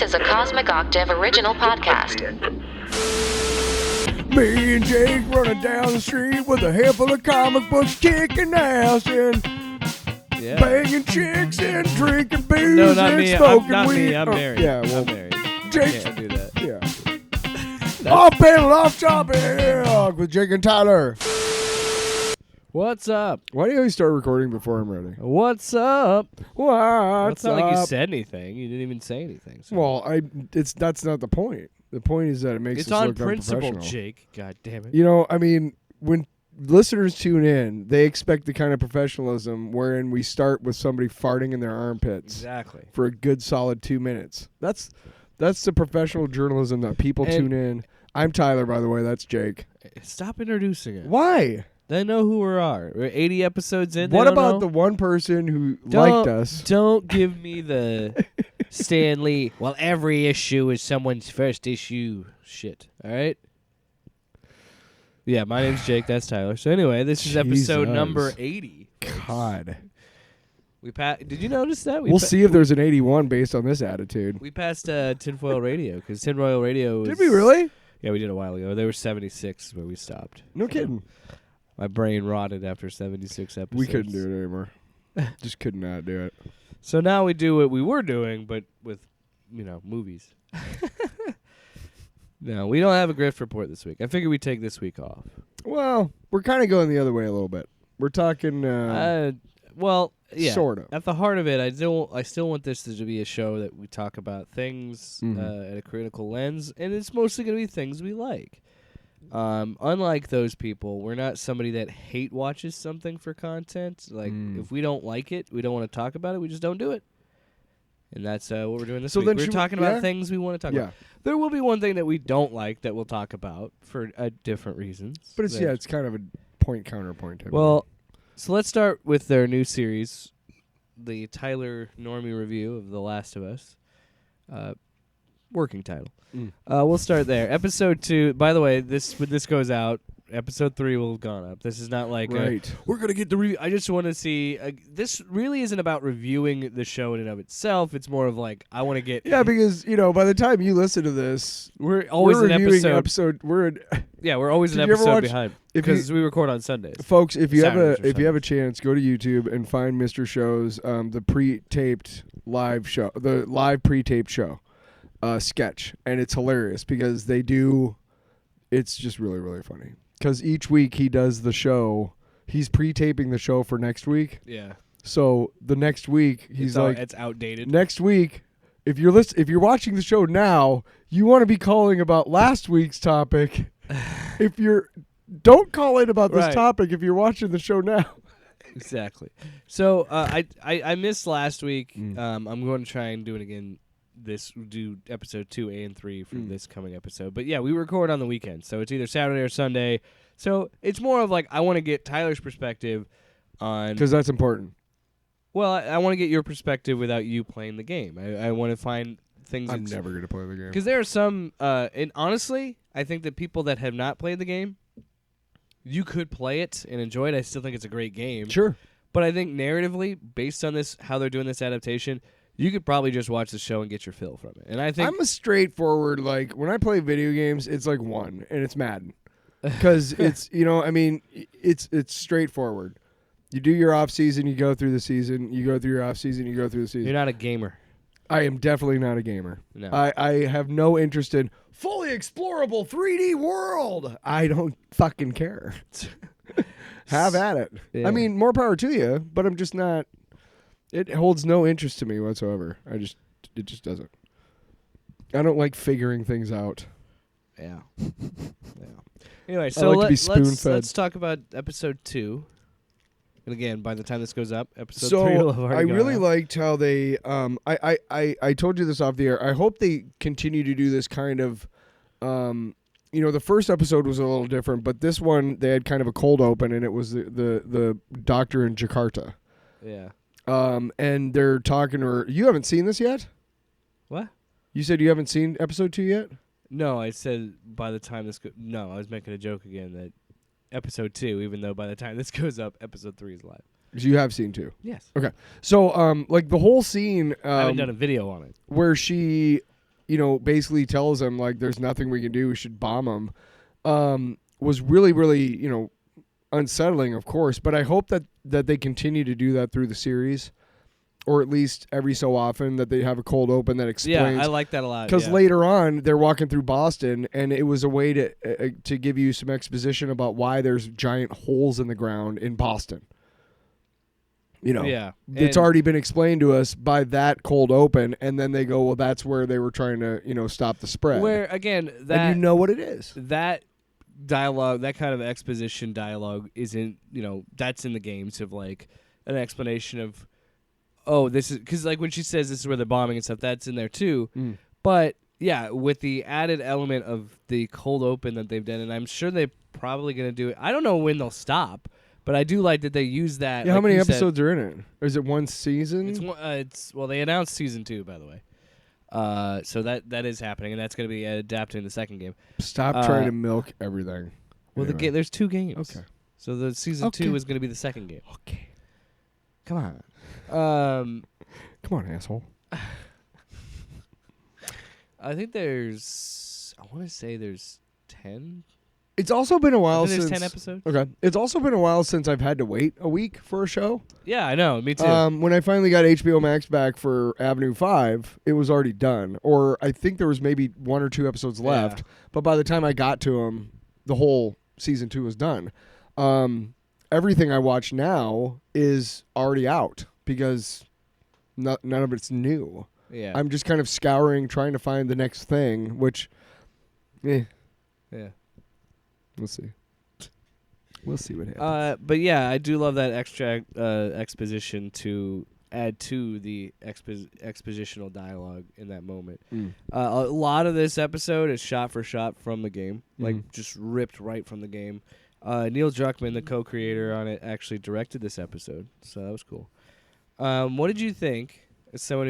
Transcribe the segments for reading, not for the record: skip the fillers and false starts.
is a Cosmic Octave original podcast. Me and Jake running down the street with a handful of comic books, kicking ass and banging chicks and drinking booze No, not and me. smoking Not weed. me. I'm Oh, married. Yeah, well, I'm married. Jake. Can't do that. Yeah. Off panel, off topic with Jake and Tyler. What's up? Why do you always start recording before I'm ready? What's up? What's It's not like you up? said anything. You didn't even say anything. So. Well, that's not the point. The point is that it makes it's us on look principle, unprofessional. Jake. God damn it. You know, I mean, when listeners tune in, they expect the kind of professionalism wherein we start with somebody farting in their armpits Exactly. for a good solid 2 minutes. That's the professional journalism that people tune in. I'm Tyler, by the way. That's Jake. Stop introducing it. Why? They know who we are. We're 80 episodes in. What they don't about know? the one person who liked us? Don't give me the Stan Lee. Well, every issue is someone's first issue. Shit. All right. Yeah, my name's Jake. That's Tyler. So anyway, this is episode Jesus. number 80. God. Did you notice that? We'll see if there's an 81 based on this attitude. We passed Tinfoil Radio because Tinfoil Radio was... Did we really? Yeah, we did a while ago. There were 76 where we stopped. No kidding. My brain rotted after 76 episodes. We couldn't do it anymore. Just could not do it. So now we do what we were doing, but with, movies. No, we don't have a Grift report this week. I figured we'd take this week off. Well, we're kind of going the other way a little bit. We're talking, Well, yeah. sort of. At the heart of it, I still want this to be a show that we talk about things at a critical lens, and it's mostly going to be things we like. Unlike those people, we're not somebody that hate watches something for content. Like, if we don't like it, we don't want to talk about it, we just don't do it. And that's what we're doing this week. We're talking about things we want to talk about. There will be one thing that we don't like that we'll talk about for different reasons. But it's kind of a point-counterpoint. Well, so let's start with their new series, the Tyler Normie review of The Last of Us. Working title. We'll start there. Episode 2, by the way, when this goes out, episode 3 will have gone up. This is not like, right. We're going to get the review. I just want to see, this really isn't about reviewing the show in and of itself. It's more of like, I want to get... Yeah, because, by the time you listen to this, we're always an reviewing episode. We're always an episode behind. Because we record on Sundays. Folks, if you have a Sundays. chance, go to YouTube and find Mr. Show's the pre-taped live show, the live pre-taped show sketch, and it's hilarious because they do. It's just really, really funny because each week he does the show. He's pre-taping the show for next week. Yeah. So the next week he's it's outdated. Next week, if you're watching the show now, you want to be calling about last week's topic. Don't call in about this topic if you're watching the show now. Exactly. So I missed last week. I'm going to try and do it again. Do episode 2 and 3 for this coming episode. But yeah, we record on the weekend, so it's either Saturday or Sunday. So it's more of like I want to get Tyler's perspective on, because that's important. Well, I want to get your perspective without you playing the game. I want to find things. I'm never going to play the game because there are some. And honestly, I think that people that have not played the game, you could play it and enjoy it. I still think it's a great game. Sure. But I think narratively, based on this, how they're doing this adaptation, you could probably just watch the show and get your fill from it. And I think I'm a straightforward, like, when I play video games, it's like one, and it's Madden. Because it's, it's straightforward. You do your off-season, you go through the season, you go through your off-season, you go through the season. You're not a gamer. I am definitely not a gamer. No. I have no interest in fully explorable 3D world. I don't fucking care. Have at it. Yeah. I mean, more power to you, but I'm just not... It holds no interest to me whatsoever. It just doesn't. I don't like figuring things out. Yeah. Anyway, so like to be spoon-fed. let's talk about episode 2. And again, by the time this goes up, episode 3 will have already I gone really out. liked how they. I told you this off the air. I hope they continue to do this kind of. The first episode was a little different, but this one they had kind of a cold open, and it was the doctor in Jakarta. Yeah. And they're talking to her. You haven't seen this yet? What? You said you haven't seen episode 2 yet? No, I said by the time this no, I was making a joke again that episode 2, even though by the time this goes up, episode 3 is live. You have seen 2? Yes. Okay. So, like the whole scene... I haven't done a video on it. Where she basically tells them like there's nothing we can do, we should bomb them, was really, really, unsettling, of course. But I hope that they continue to do that through the series, or at least every so often that they have a cold open that explains. Yeah, I like that a lot. Because later on, they're walking through Boston, and it was a way to give you some exposition about why there's giant holes in the ground in Boston. Yeah. It's already been explained to us by that cold open, and then they go, well, that's where they were trying to, stop the spread. Where, again, and you know what it is. That dialogue, that kind of exposition dialogue isn't, that's in the games of, like, an explanation of, oh, this is, because, like, when she says this is where they're bombing and stuff, that's in there, too. But, yeah, with the added element of the cold open that they've done, and I'm sure they're probably going to do it. I don't know when they'll stop. But I do like that they use that. Yeah, like how many you episodes said, are in it? Or is it one season? Well, they announced season 2, by the way. So that is happening, and that's going to be adapted in the second game. Stop trying to milk everything. Well, anyway. there's 2 games. Okay. So the season 2 is going to be the second game. Okay. Come on. Come on, asshole. I think there's. I want to say there's 10. It's also been a while there's since 10 episodes. Okay. It's also been a while since I've had to wait a week for a show. Yeah, I know. Me too. When I finally got HBO Max back for Avenue 5, it was already done. Or I think there was maybe 1 or 2 episodes left. But by the time I got to them, the whole season 2 was done. Everything I watch now is already out because none of it's new. Yeah. I'm just kind of scouring, trying to find the next thing, which, Yeah. We'll see. We'll see what happens. But yeah, I do love that extra exposition to add to the expositional dialogue in that moment. A lot of this episode is shot for shot from the game, like just ripped right from the game. Neil Druckmann, the co-creator on it, actually directed this episode, so that was cool. What did you think, as someone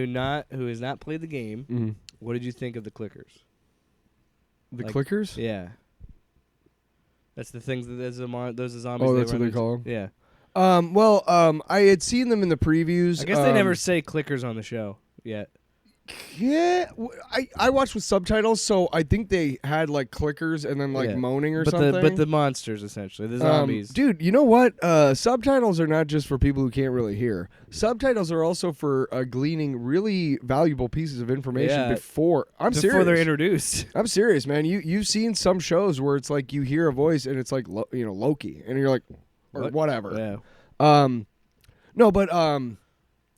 who has not played the game, what did you think of the clickers? The clickers? Yeah. That's the things that those are zombies. Oh, that's what they call them? Yeah. I had seen them in the previews. I guess they never say clickers on the show yet. Yeah, I watched with subtitles, so I think they had like clickers and then like moaning or something. But the monsters, essentially, the zombies. Dude, you know what? Subtitles are not just for people who can't really hear. Subtitles are also for gleaning really valuable pieces of information before. Before they're introduced. I'm serious, man. You've seen some shows where it's like you hear a voice and it's like Loki, and you're like, or whatever. Yeah. No, but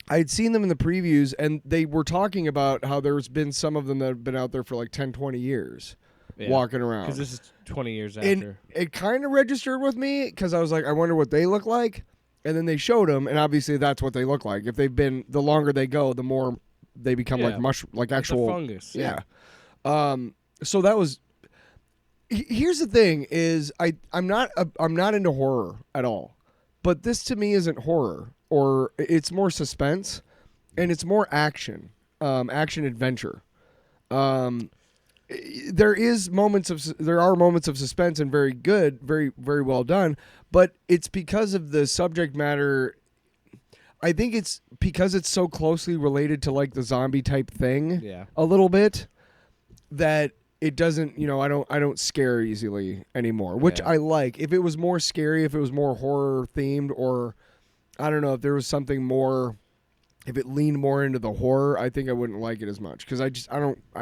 I had seen them in the previews, and they were talking about how there's been some of them that have been out there for like 10, 20 years walking around. Because this is 20 years after. And it kind of registered with me because I was like, I wonder what they look like. And then they showed them, and obviously that's what they look like. If they've been, the longer they go, the more they become like actual fungus. Yeah. So that was. Here's the thing: is I'm not into horror at all, but this to me isn't horror. Or it's more suspense, and it's more action adventure. There are moments of suspense and very good, very very well done. But it's because of the subject matter. I think it's because it's so closely related to like the zombie type thing, a little bit, that it doesn't. I don't scare easily anymore, which I like. If it was more scary, if it was more horror themed, or I don't know if there was something more, if it leaned more into the horror, I think I wouldn't like it as much because I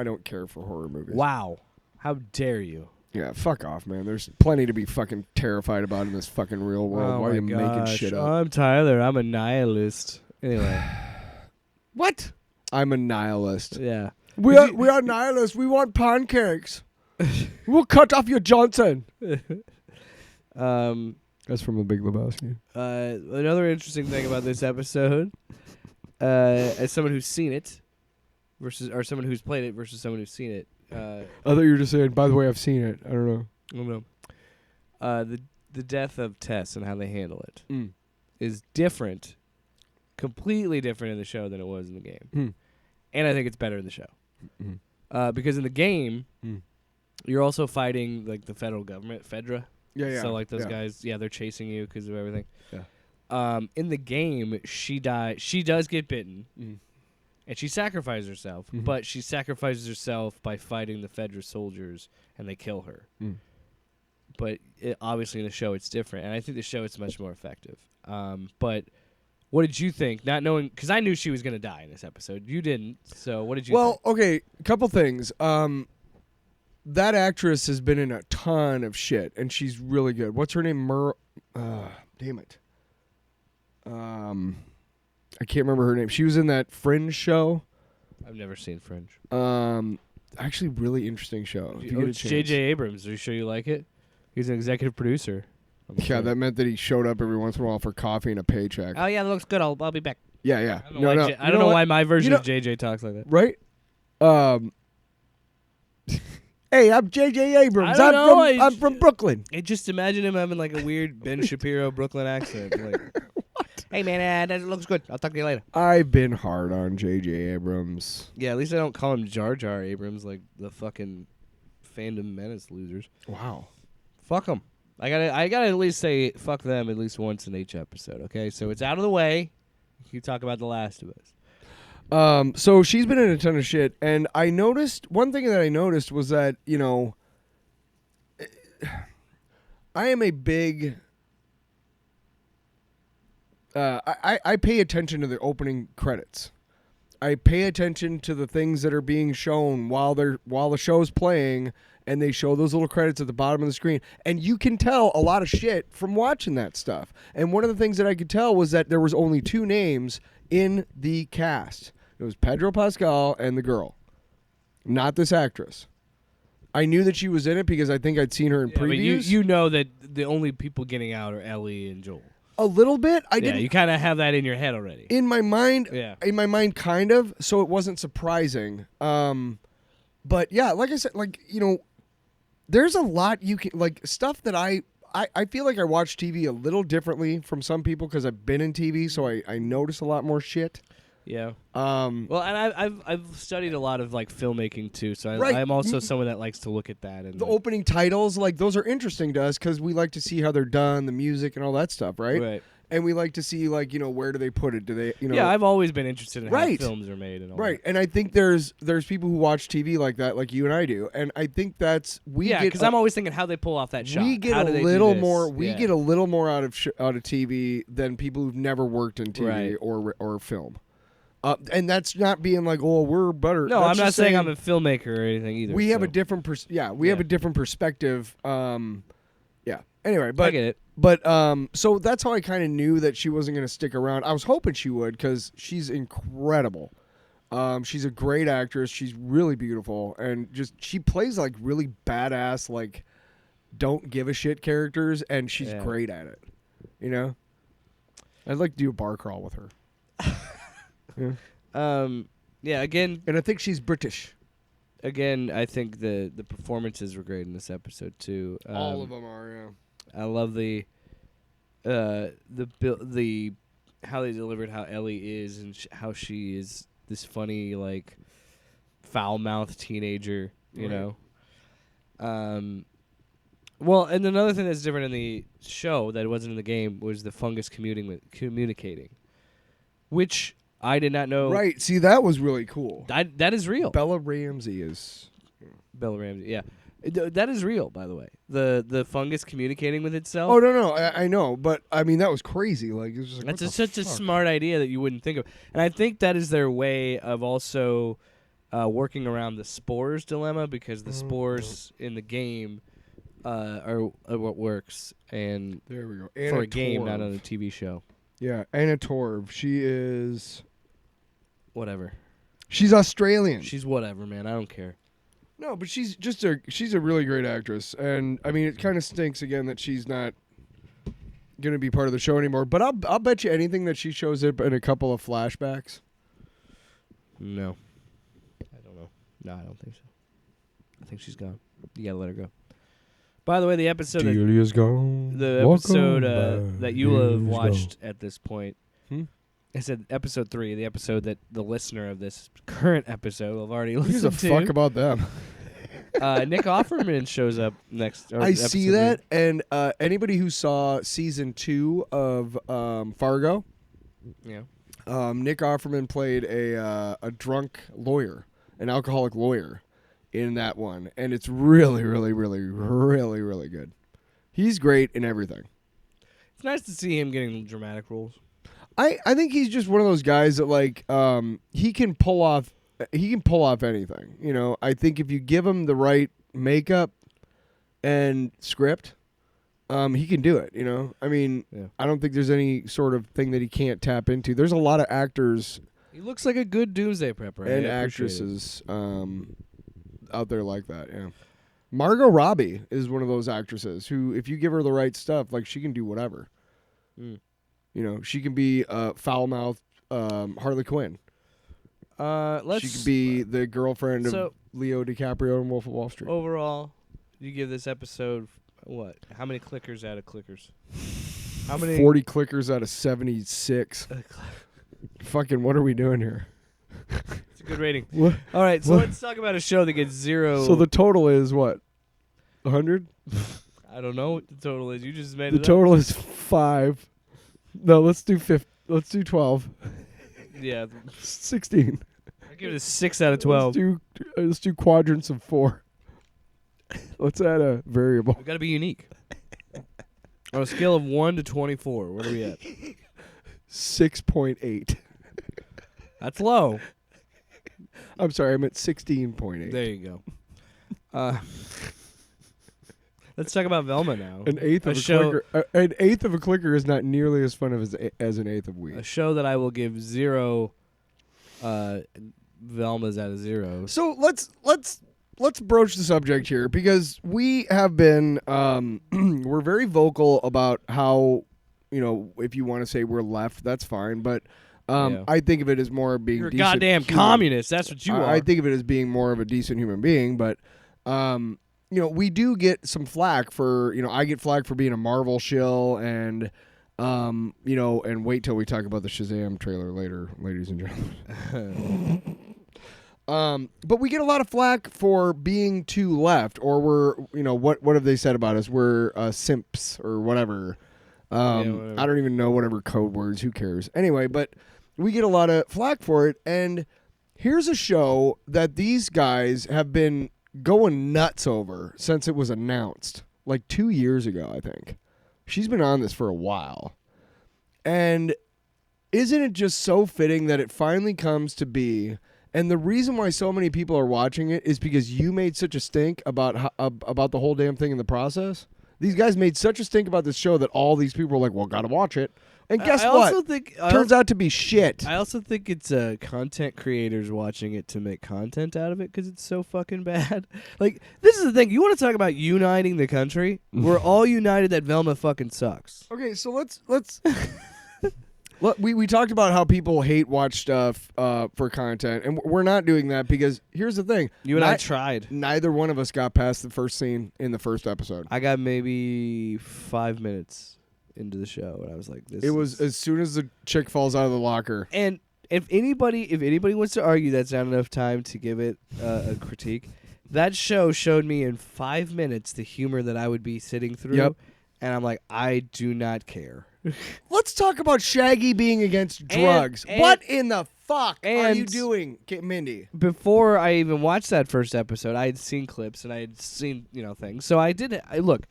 don't care for horror movies. Wow, how dare you? Yeah, fuck off, man. There's plenty to be fucking terrified about in this fucking real world. Why are you making shit up? I'm Tyler. I'm a nihilist. Anyway, what? I'm a nihilist. Yeah, we are nihilists. We want pancakes. We'll cut off your Johnson. That's from The Big Lebowski. Another interesting thing about this episode, as someone who's seen it, or someone who's played it versus someone who's seen it. I thought you were just saying, by the way, I've seen it. I don't know. I don't know. The death of Tess and how they handle it is different, completely different in the show than it was in the game. And I think it's better in the show. Because in the game, you're also fighting like the federal government, Fedra. Yeah. So like those guys, they're chasing you because of everything. Yeah. In the game, she does get bitten, and she sacrifices herself, but she sacrifices herself by fighting the Fedra soldiers, and they kill her. But obviously in the show it's different, and I think the show is much more effective. But what did you think? Not knowing, because I knew she was going to die in this episode. You didn't, so what did you think? Well, okay, a couple things. That actress has been in a ton of shit, and she's really good. What's her name? Damn it. I can't remember her name. She was in that Fringe show. I've never seen Fringe. Actually, really interesting show. If you get a It's chance. J.J. Abrams. Are you sure you like it? He's an executive producer. Yeah, that meant that he showed up every once in a while for coffee and a paycheck. Oh yeah, that looks good. I'll be back. Yeah, yeah. I don't know why my version of JJ talks like that. Right? Hey, I'm J.J. Abrams. I don't know, I'm from Brooklyn. I just imagine him having like a weird Ben Shapiro Brooklyn accent. Like, hey man, that looks good. I'll talk to you later. I've been hard on J.J. Abrams. Yeah, at least I don't call him Jar Jar Abrams like the fucking fandom menace losers. Wow. Fuck them. I gotta at least say fuck them at least once in each episode. Okay, so it's out of the way. You talk about The Last of Us. So she's been in a ton of shit, and I noticed one thing that I noticed was that, you know, I am a big I pay attention to the opening credits. I pay attention to the things that are being shown while the show's playing, and they show those little credits at the bottom of the screen. And you can tell a lot of shit from watching that stuff. And one of the things that I could tell was that there was only 2 names in the cast. It was Pedro Pascal and the girl, not this actress. I knew that she was in it because I think I'd seen her in previews. But you know that the only people getting out are Ellie and Joel. A little bit. I didn't. You kind of have that in your head already. In my mind. Yeah. In my mind, kind of. So it wasn't surprising. But yeah, like I said, like, you know, there's a lot you can, like, stuff that I feel like I watch TV a little differently from some people because I've been in TV, so I notice a lot more shit. Yeah. Well, and I've studied a lot of like filmmaking too, so I'm also someone that likes to look at that. And the opening titles, like, those are interesting to us because we like to see how they're done, the music and all that stuff, right? Right. And we like to see, like, you know, where do they put it? Do they, you know? Yeah, I've always been interested in Right. how films are made and all Right. that. And I think there's people who watch TV like that, like you and I do, and I think that's because I'm always thinking how they pull off that shot. We get how do a they little do this? more. We Yeah. get a little more out of TV than people who've never worked in TV Right. or film. And that's not being like, oh, we're better. No, That's I'm not just saying I'm a filmmaker or anything either. We have so. a different have a different perspective. Yeah. Anyway, but I get it. But so that's how I kind of knew that she wasn't going to stick around. I was hoping she would because she's incredible. She's a great actress. She's really beautiful, and just she plays like really badass, like don't give a shit characters, and she's great at it. You know, I'd like to do a bar crawl with her. Yeah. Again, and I think she's British. Again, I think the performances were great in this episode too. All of them are. Yeah. I love the how they delivered how Ellie is and how she is this funny, like, foul-mouthed teenager, you know. Well, and another thing that's different in the show that wasn't in the game was the fungus communicating, which I did not know. Right. See, that was really cool. That is real. Bella Ramsey is. Bella Ramsey, yeah. That is real, by the way. The fungus communicating with itself. Oh no, I know, but I mean that was crazy. Like, it was just like, that's such a smart idea that you wouldn't think of, and I think that is their way of also working around the spores dilemma, because the spores in the game are what works, and there we go. for a game, not on a TV show. Yeah, Anna Torv. She is whatever. She's Australian. She's whatever, man. I don't care. No, but she's a really great actress, and I mean it kind of stinks again that she's not going to be part of the show anymore. But I'll bet you anything that she shows up in a couple of flashbacks. No, I don't know. No, I don't think so. I think she's gone. You gotta let her go. By the way, the episode Delia's gone. The episode that you will have watched at this point. I said episode 3, the episode that the listener of this current episode will have already listened to. Who gives a fuck about them? Nick Offerman shows up next. I see that, and anybody who saw season 2 of Fargo, yeah, Nick Offerman played a drunk lawyer, an alcoholic lawyer, in that one, and it's really, really, really, really, really good. He's great in everything. It's nice to see him getting dramatic roles. I think he's just one of those guys that like he can pull off anything. You know, I think if you give him the right makeup and script, he can do it. You know, I mean, I don't think there's any sort of thing that he can't tap into. There's a lot of actors. He looks like a good doomsday prepper And actresses out there like that. Yeah, Margot Robbie is one of those actresses who, if you give her the right stuff, like she can do whatever. You know, she can be foul-mouthed Harley Quinn. She could be the girlfriend of Leo DiCaprio in Wolf of Wall Street. Overall, you give this episode what? How many clickers out of clickers? How many? 40 clickers out of 76. Fucking, what are we doing here? It's a good rating. What? All right, so let's talk about a show that gets 0. So the total is what? 100? I don't know what the total is. You just made The it total is 5. No, let's do 12. Yeah. 16. I give it a 6 out of 12. Let's do quadrants of 4. Let's add a variable. We got to be unique. On a scale of 1 to 24, where are we at? 6.8. That's low. I'm sorry, I meant 16.8. There you go. Let's talk about Velma now. An eighth of a clicker is not nearly as fun as an eighth of weed. A show that I will give 0 Velmas out of 0. So let's broach the subject here, because we have been we're very vocal about how, you know, if you want to say we're left, that's fine, but I think of it as more being You're a decent goddamn human. communist. That's what you are. I think of it as being more of a decent human being, but you know, we do get some flack for, you know, I get flack for being a Marvel shill, and you know, and wait till we talk about the Shazam trailer later, ladies and gentlemen. But we get a lot of flack for being too left, or we're, you know, what have they said about us? We're simps or whatever. Whatever. I don't even know whatever code words. Who cares? Anyway, but we get a lot of flack for it, and here's a show that these guys have been going nuts over since it was announced, like 2 years ago, I think. She's been on this for a while. And isn't it just so fitting that it finally comes to be? And the reason why so many people are watching it is because you made such a stink about the whole damn thing in the process. These guys made such a stink about this show that all these people were like, well, gotta watch it. And guess what? Turns out to be shit. I also think it's content creators watching it to make content out of it because it's so fucking bad. Like, this is the thing. You want to talk about uniting the country? We're all united that Velma fucking sucks. Okay, so let's we talked about how people hate watch stuff for content, and we're not doing that because here's the thing. You and I tried. Neither one of us got past the first scene in the first episode. I got maybe 5 minutes into the show, and I was like, It was as soon as the chick falls out of the locker. And if anybody wants to argue that's not enough time to give it a critique, that show showed me in 5 minutes the humor that I would be sitting through. Yep. And I'm like, I do not care. Let's talk about Shaggy being against drugs. And what in the fuck are and you doing, Mindy? Before I even watched that first episode, I had seen clips and I had seen, things. So look,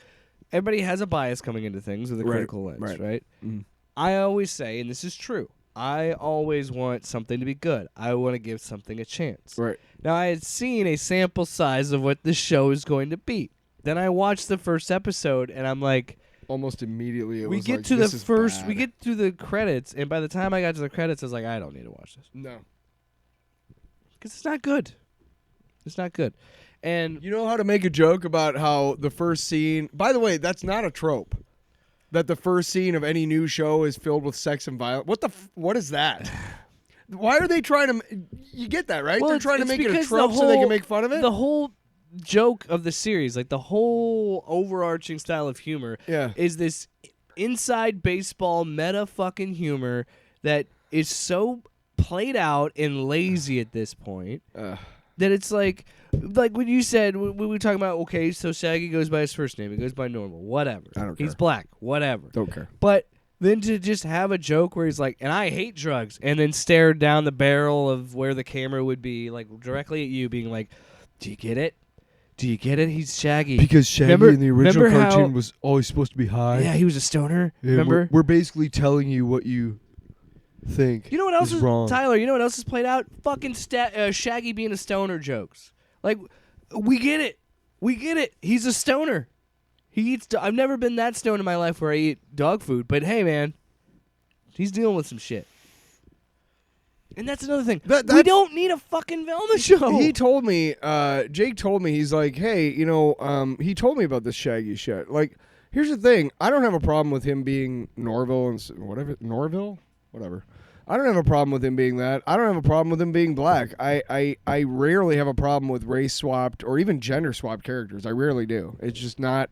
everybody has a bias coming into things with a critical lens, right? Mm. I always say, and this is true, I always want something to be good. I want to give something a chance. Right. Now, I had seen a sample size of what the show is going to be. Then I watched the first episode, and I'm like, almost immediately, we get to the credits, and by the time I got to the credits, I was like, I don't need to watch this. No. Because it's not good. It's not good. And you know how to make a joke about how the first scene... By the way, that's not a trope. That the first scene of any new show is filled with sex and violence. What is that? Why are they trying to... You get that, right? Well, they're trying to make it a trope so they can make fun of it? The whole joke of the series, like the whole overarching style of humor, is this inside baseball meta fucking humor that is so played out and lazy at this point that it's like when you said, when we were talking about, okay, so Shaggy goes by his first name, he goes by normal, whatever. I don't care. He's black, whatever. Don't care. But than to just have a joke where he's like, and I hate drugs, and then stare down the barrel of where the camera would be, like directly at you, being like, do you get it? Do you get it? He's Shaggy. Because Shaggy Remember- in the original remember how- cartoon was always supposed to be high. Yeah, he was a stoner. Yeah, Remember? We're basically telling you what you think. You know what else is wrong. Tyler? You know what else is played out? Fucking Shaggy being a stoner jokes. Like, we get it. We get it. He's a stoner. He eats. I've never been that stoned in my life where I eat dog food. But hey, man, he's dealing with some shit. And that's another thing. We don't need a fucking Velma show. He told me, Jake told me, he's like, hey, you know, he told me about this Shaggy shit. Like, here's the thing. I don't have a problem with him being Norville and whatever. Norville? Whatever. I don't have a problem with him being that. I don't have a problem with him being black. I rarely have a problem with race swapped or even gender swapped characters. I rarely do. It's just not.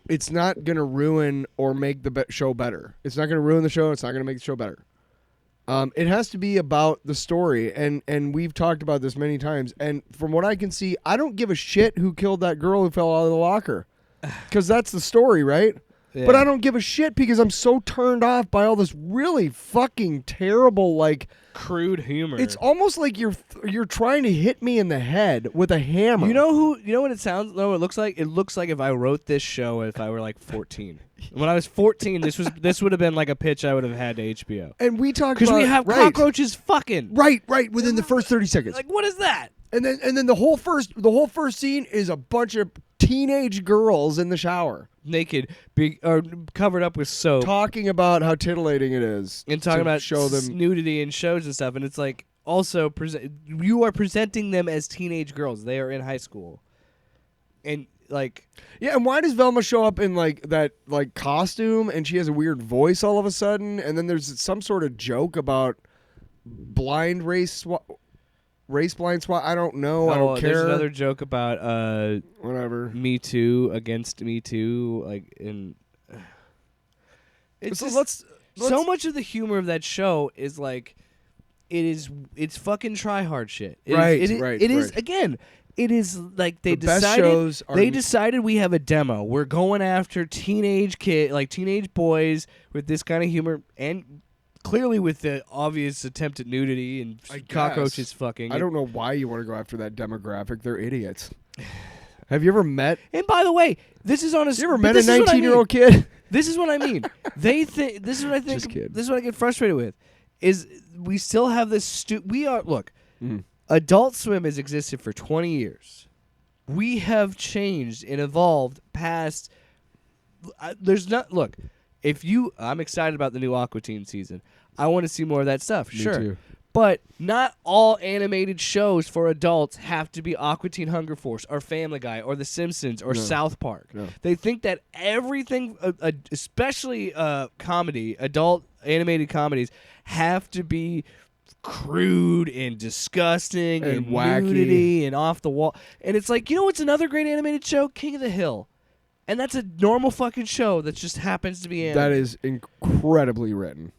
It's not going to ruin or make the show better. It's not going to ruin the show. It's not going to make the show better. It has to be about the story, and we've talked about this many times. And from what I can see, I don't give a shit who killed that girl who fell out of the locker, because that's the story, right? Yeah. But I don't give a shit because I'm so turned off by all this really fucking terrible, like, crude humor. it's almost like you're trying to hit me in the head with a hammer. You know what it sounds? No, it looks like. It looks like if I wrote this show if I were like 14. When I was 14, this would have been like a pitch I would have had to HBO. And we talk Because about we have right, cockroaches fucking. right within the first 30 seconds. Like, what is that? And then the whole first scene is a bunch of teenage girls in the shower Naked, or covered up with soap, talking about how titillating it is, and talking to about show them. nudity and shows and stuff. And it's like also you are presenting them as teenage girls. They are in high school, and like. Yeah, and why does Velma show up in like that like costume and she has a weird voice all of a sudden? And then there's some sort of joke about blind race blind swap. I don't know. I don't care. There's another joke about whatever. Me Too against Me Too, like in. It's So just, let's so much of the humor of that show is like, it's fucking try hard shit. It is again. It is like they The best decided. shows are- They decided we have a demo. We're going after teenage boys with this kind of humor, and clearly with the obvious attempt at nudity and I guess. cockroaches fucking. I don't know why you want to go after that demographic. They're idiots. Have you ever met? And by the way, this is on a. You ever met a 19-year-old kid? This is what I mean. They think. This is what I think. Just kidding. This is what I get frustrated with. Is we still have this. We are look. Adult Swim has existed for 20 years. We have changed and evolved past. There's not. Look, I'm excited about the new Aqua Teen season. I want to see more of that stuff. Me sure. too. But not all animated shows for adults have to be Aqua Teen Hunger Force or Family Guy or The Simpsons or South Park. No. They think that everything, especially comedy, adult animated comedies, have to be crude and disgusting and wacky. nudity and off the wall. And it's like, you know what's another great animated show? King of the Hill. And that's a normal fucking show that just happens to be animated. That is incredibly written.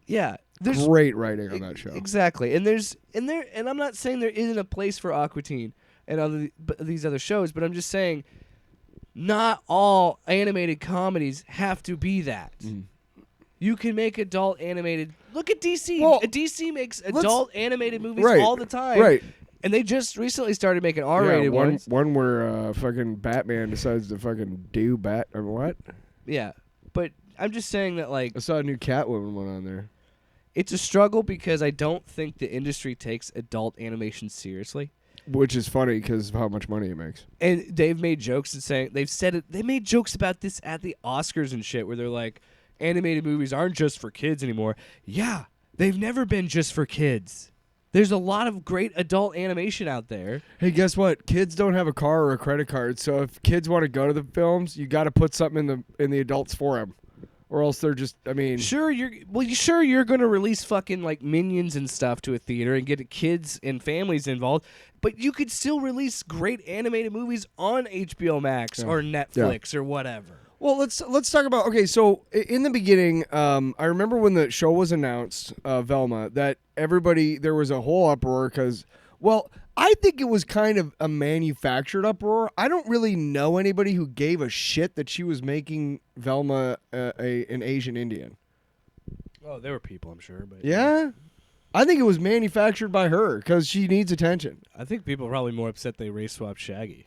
Yeah. There's Great writing on that show. Exactly. And I'm not saying there isn't a place for Aqua Teen and these other shows, but I'm just saying not all animated comedies have to be that. You can make adult animated. Look at DC. Well, DC makes adult animated movies right, all the time. Right. And they just recently started making R-rated ones. One where fucking Batman decides to fucking do or what? Yeah. But I'm just saying that, like, I saw a new Catwoman one on there. it's a struggle because I don't think the industry takes adult animation seriously. Which is funny because of how much money it makes. And they've made jokes and saying they made jokes about this at the Oscars and shit, where they're like, animated movies aren't just for kids anymore. Yeah, they've never been just for kids. There's a lot of great adult animation out there. Hey, guess what? Kids don't have a car or a credit card, so if kids want to go to the films, you got to put something in the adults for them, or else they're just. I mean, Sure, you're gonna release fucking like Minions and stuff to a theater and get kids and families involved, but you could still release great animated movies on HBO Max or Netflix or whatever. Well, let's talk about. Okay, so in the beginning, I remember when the show was announced, Velma, that there was a whole uproar because Well, I think it was kind of a manufactured uproar. I don't really know anybody who gave a shit that she was making Velma an Asian Indian. Oh, there were people, I'm sure, but Yeah? I think it was manufactured by her because she needs attention. I think people are probably more upset they race swapped Shaggy.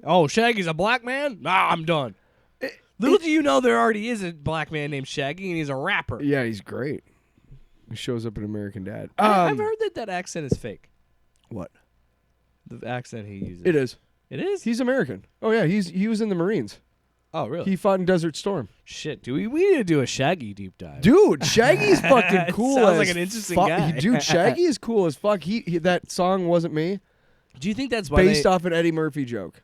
Oh, Shaggy's a black man? Nah, I'm done. Little do you know, there already is a black man named Shaggy, and he's a rapper. Yeah, he's great. He shows up in American Dad. I've heard that accent is fake. What? The accent he uses. It is. It is? He's American. Oh, yeah, he was in the Marines. Oh, really? He fought in Desert Storm. Shit, we need to do a Shaggy deep dive. Dude, Shaggy's fucking cool. Sounds as like an interesting guy. Dude, Shaggy is cool as fuck. He that song Wasn't Me. Do you think that's why based off an Eddie Murphy joke?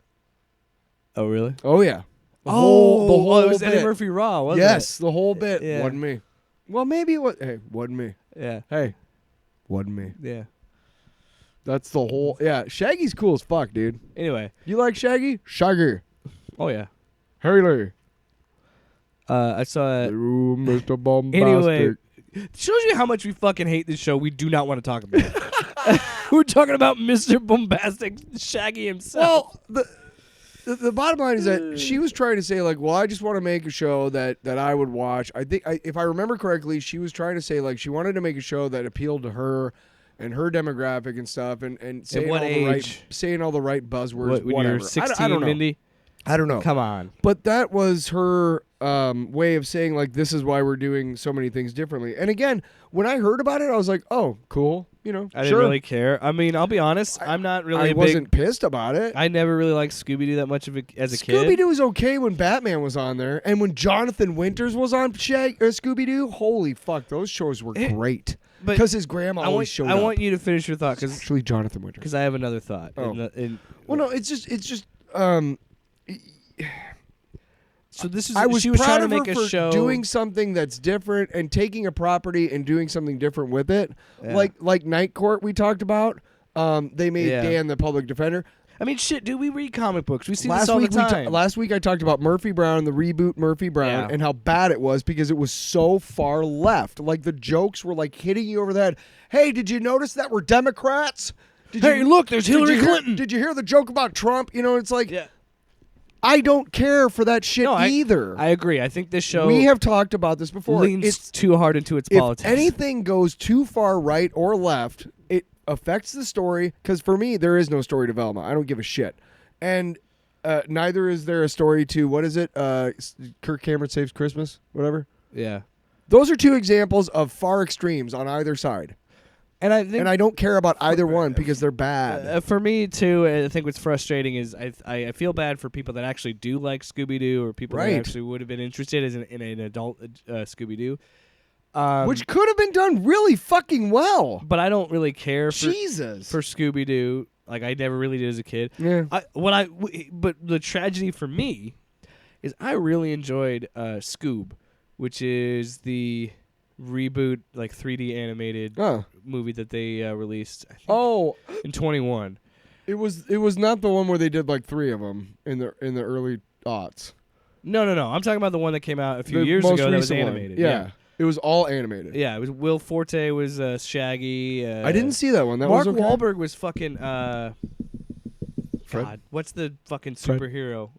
Oh, really? Oh yeah. The it was bit. Eddie Murphy Raw, wasn't it? Yes, the whole bit. Yeah. Wasn't me. Well, maybe it was. Hey, wasn't me. Yeah. Hey, wasn't me. Yeah. That's the whole. Yeah, Shaggy's cool as fuck, dude. Anyway. You like Shaggy? Shaggy. Oh, yeah. Haley. I saw it. Ooh, Mr. Bombastic. Anyway, shows you how much we fucking hate this show. We do not want to talk about it. We're talking about Mr. Bombastic Shaggy himself. Well, the bottom line is that she was trying to say, like, well, I just want to make a show that I would watch. I think, if I remember correctly, she was trying to say, like, she wanted to make a show that appealed to her and her demographic and stuff, and saying what all age? the right buzzwords. When whatever. you're 16, I don't know. Mindy? I don't know. Come on. But that was her way of saying, like, this is why we're doing so many things differently. And again, when I heard about it, I was like, oh, cool. You know, I didn't really care. I mean, I'll be honest. I'm not really I wasn't pissed about it. I never really liked Scooby-Doo that much as a kid. Scooby-Doo was okay when Batman was on there. And when Jonathan Winters was on Scooby-Doo, holy fuck, those shows were great. Because his grandma always showed up. I want you to finish your thought. It's actually Jonathan Winters. Because I have another thought. Oh. Well, no, it's just so this is. I was she was proud trying of to make her a for show doing something that's different and taking a property and doing something different with it. Yeah. Like Night Court we talked about. They made Yeah. Dan the public defender. I mean, shit, dude. We read comic books. We see this all the time. Last week I talked about Murphy Brown, the reboot Murphy Brown, Yeah. and how bad it was because it was so far left. Like the jokes were like hitting you over the head. Hey, did you notice that we're Democrats? Look, there's Hillary Clinton. Did you hear the joke about Trump? You know, it's like Yeah. I don't care for that shit either. I agree. I think this show We have talked about this before. leans too hard into its If politics. anything goes too far right or left, it affects the story. Because for me, there is no story to Velma. I don't give a shit. And neither is there a story to, what is it? Kirk Cameron Saves Christmas? Whatever. Yeah. Those are two examples of far extremes on either side. And I think, And I don't care about either one because they're bad. for me too, I think what's frustrating is I feel bad for people that actually do like Scooby-Doo or people Right. that actually would have been interested in an adult Scooby-Doo. Which could have been done really fucking well. But I don't really care for Jesus. Scooby-Doo. Like I never really did as a kid. Yeah. But the tragedy for me is I really enjoyed Scoob, which is the reboot, like 3D animated movie that they released. I think, in 21. It was not the one where they did like 3 of them in the early aughts. No. I'm talking about the one that came out a few The years most ago that was recent one. animated. Yeah. It was all animated. Yeah, it was Will Forte was Shaggy. I didn't see that one. That Mark was okay. Wahlberg was fucking. Fred? God, what's the fucking Fred? superhero?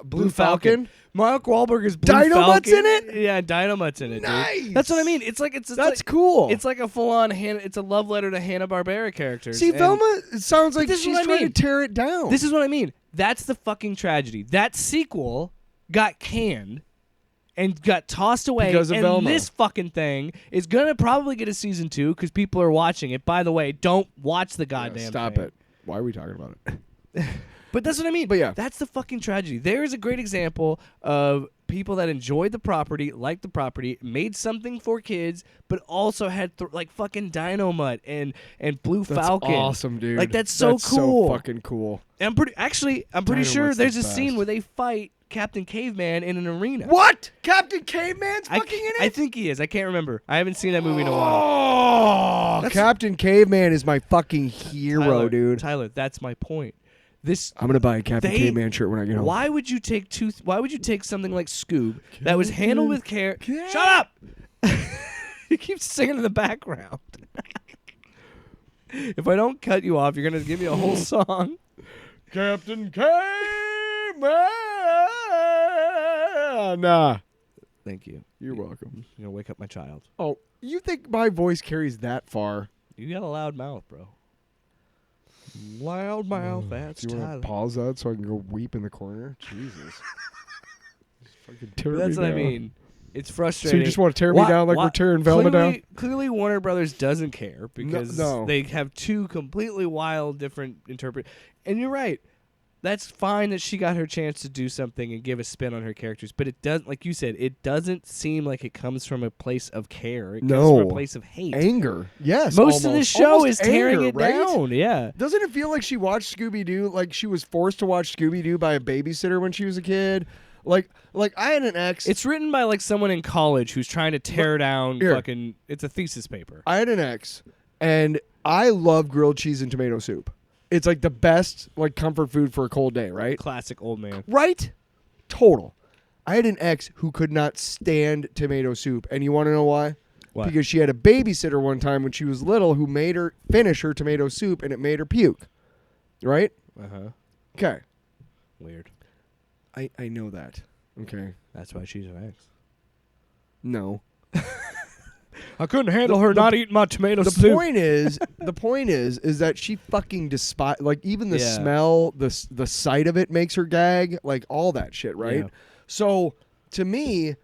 Blue Falcon. Mark Wahlberg is Blue Dynamite's Falcon. in it? Yeah, Dynamite's in it. Nice. Dude. That's what I mean. It's That's like, cool. It's like a full-on it's a love letter to Hanna-Barbera characters. See, And Velma, it sounds like this is she's what I trying mean. to tear it down. This is what I mean. That's the fucking tragedy. That sequel got canned and got tossed away. Because of and Velma. This fucking thing is gonna probably get a season 2 because people are watching it. By the way, don't watch the goddamn Stop thing. it. Why are we talking about it? But that's what I mean. But yeah. That's the fucking tragedy. There is a great example of people that enjoyed the property, liked the property, made something for kids, but also had like fucking Dynamite and Blue That's Falcon. awesome, dude. Like that's so cool. So fucking cool. And I'm pretty sure Dynamite's there's the a scene best. where they fight Captain Caveman in an arena. What? Captain Caveman's I fucking in it? I think he is. I can't remember. I haven't seen that movie in a while. Oh, Captain Caveman is my fucking hero, dude. Tyler, that's my point. I'm gonna buy a Captain Caveman shirt when I get home. Why would you take something like Scoob that was handled with care? Shut up! You keep singing in the background. If I don't cut you off, you're gonna give me a whole song. Captain K-Man. Nah. Thank you. You're welcome. You're gonna wake up my child. Oh, you think my voice carries that far? You got a loud mouth, bro. Loud mouth. That's Do you want Tyler. to pause that so I can go weep in the corner? Jesus. Fucking tear But that's me what I down. mean. It's So frustrating. you just want to tear me down like we're tearing Velma down? Clearly, Warner Brothers doesn't care because No. they have two completely wild, different And you're right. That's fine that she got her chance to do something and give a spin on her characters, but it doesn't, like you said, it doesn't seem like it comes from a place of care. It comes from a place of hate. Anger. Yes. Most of the almost. show Almost is tearing anger, it right? down. Yeah. Doesn't it feel like she watched Scooby-Doo, like she was forced to watch Scooby-Doo by a babysitter when she was a kid? Like I had an ex. It's written by like someone in college who's trying to tear down Here. fucking. It's a thesis paper. I had an ex, and I love grilled cheese and tomato soup. It's like the best like comfort food for a cold day, right? Classic old man. Right? Total. I had an ex who could not stand tomato soup, and you want to know why? Why? Because she had a babysitter one time when she was little who made her finish her tomato soup, and it made her puke. Right? Uh-huh. Okay. Weird. I know that. Okay. That's why she's an ex. No. I couldn't handle her not eating my tomato The soup. point is that she fucking despise, like, even the Yeah. smell, the sight of it makes her gag, like all that shit, right? Yeah. So to me,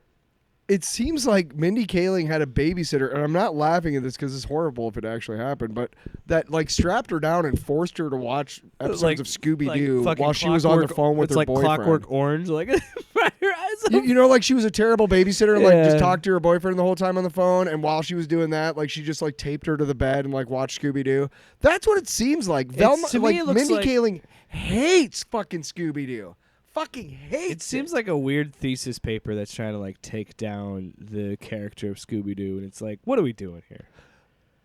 it seems like Mindy Kaling had a babysitter, and I'm not laughing at this because it's horrible if it actually happened, but that like strapped her down and forced her to watch episodes of Scooby-Doo fucking while she was on the Clockwork- phone with it's her like boyfriend. Clockwork Orange, like fry your eyes You know, like she was a terrible babysitter, and like Yeah. just talked to her boyfriend the whole time on the phone. And while she was doing that, like she just like taped her to the bed and like watched Scooby Doo. That's what it seems like. Velma, to me, like it looks Mindy like- Kaling hates fucking Scooby Doo. Fucking hates. It seems like a weird thesis paper that's trying to like take down the character of Scooby Doo, and it's like, what are we doing here?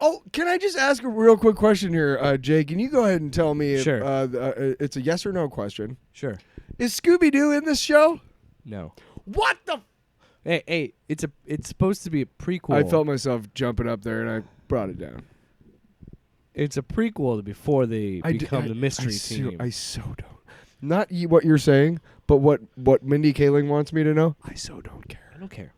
Oh, can I just ask a real quick question here, Jake? Can you go ahead and tell me? If, Sure. It's a yes or no question. Sure. Is Scooby Doo in this show? No. What the? Hey, it's supposed to be a prequel. I felt myself jumping up there, and I brought it down. It's a prequel to before they become the mystery team. I so don't. Not what you're saying, but what Mindy Kaling wants me to know. I so don't care. I don't care.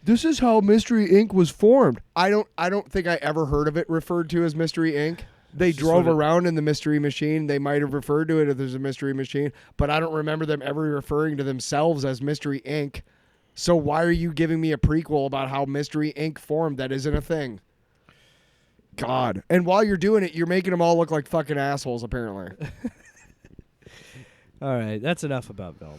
This is how Mystery Inc. was formed. I don't think I ever heard of it referred to as Mystery Inc. They It's just drove sort of- around in the Mystery Machine. They might have referred to it as a Mystery Machine, but I don't remember them ever referring to themselves as Mystery Inc. So why are you giving me a prequel about how Mystery Inc. formed? That isn't a thing. God. And while you're doing it, you're making them all look like fucking assholes, apparently. All right, that's enough about Velma.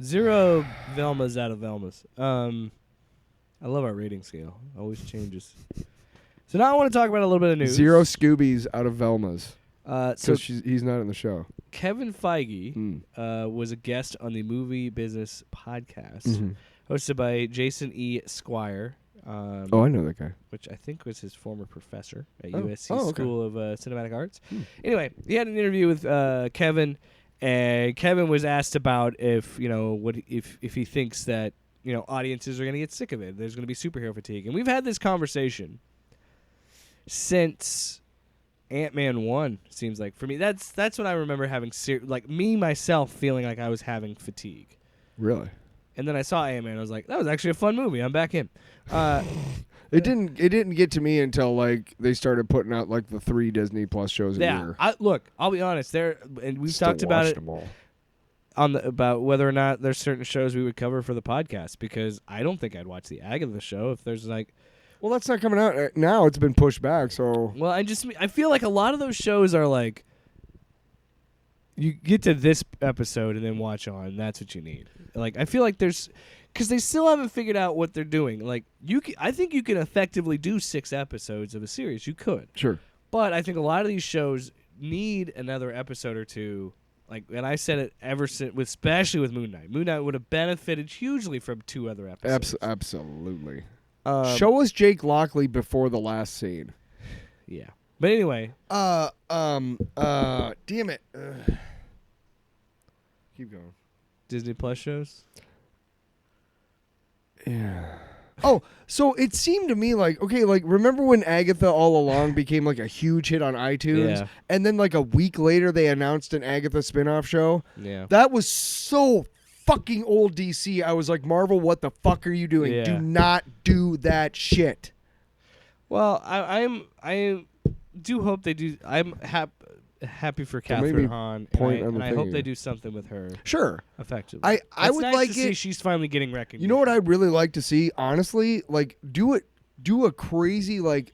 0 Velmas out of Velmas. I love our rating scale. Always changes. So now I want to talk about a little bit of news. 0 Scoobies out of Velmas. So Because he's not in the show. Kevin Feige was a guest on the Movie Business podcast, Mhm. hosted by Jason E. Squire. Oh, I know that guy. Which I think was his former professor at Oh. USC Oh, okay. School of Cinematic Arts. Anyway, he had an interview with Kevin, and Kevin was asked about if if he thinks that audiences are going to get sick of it. There's going to be superhero fatigue, and we've had this conversation since Ant-Man 1. Seems like for me, that's when I remember having me myself feeling like I was having fatigue. Really? And then I saw Ant-Man. I was like, that was actually a fun movie. I'm back in. It didn't get to me until like they started putting out like the 3 Disney Plus shows a year. I'll be honest. We've Still talked about watched it them all. about whether or not there's certain shows we would cover for the podcast, because I don't think I'd watch the Agatha show if there's like. Well, that's not coming out now. It's been pushed back. So Well, I feel like a lot of those shows are like, you get to this episode and then watch on. That's what you need. Like, I feel like because they still haven't figured out what they're doing. Like, I think you can effectively do 6 episodes of a series. You could. sure. But I think a lot of these shows need another episode or two. Like, and I said it ever since, especially with Moon Knight. Moon Knight would have benefited hugely from 2 other episodes. Absolutely. Show. Show us Jake Lockley before the last scene. Yeah. But anyway. Damn it. Keep going. Disney Plus shows. Yeah. Oh, so it seemed to me like, okay, like remember when Agatha All Along became like a huge hit on iTunes, Yeah. and then like a week later they announced an Agatha spinoff show. Yeah. That was so fucking old DC. I was like, Marvel, what the fuck are you doing? Yeah. Do not do that shit. Well, I do hope they do. I'm happy for Don't make Catherine me Hahn, point on and the I thing hope here. they do something with her Sure. effectively. I It's would nice like to see it. she's finally getting recognition. You know what I'd really like to see, honestly? Like do a crazy like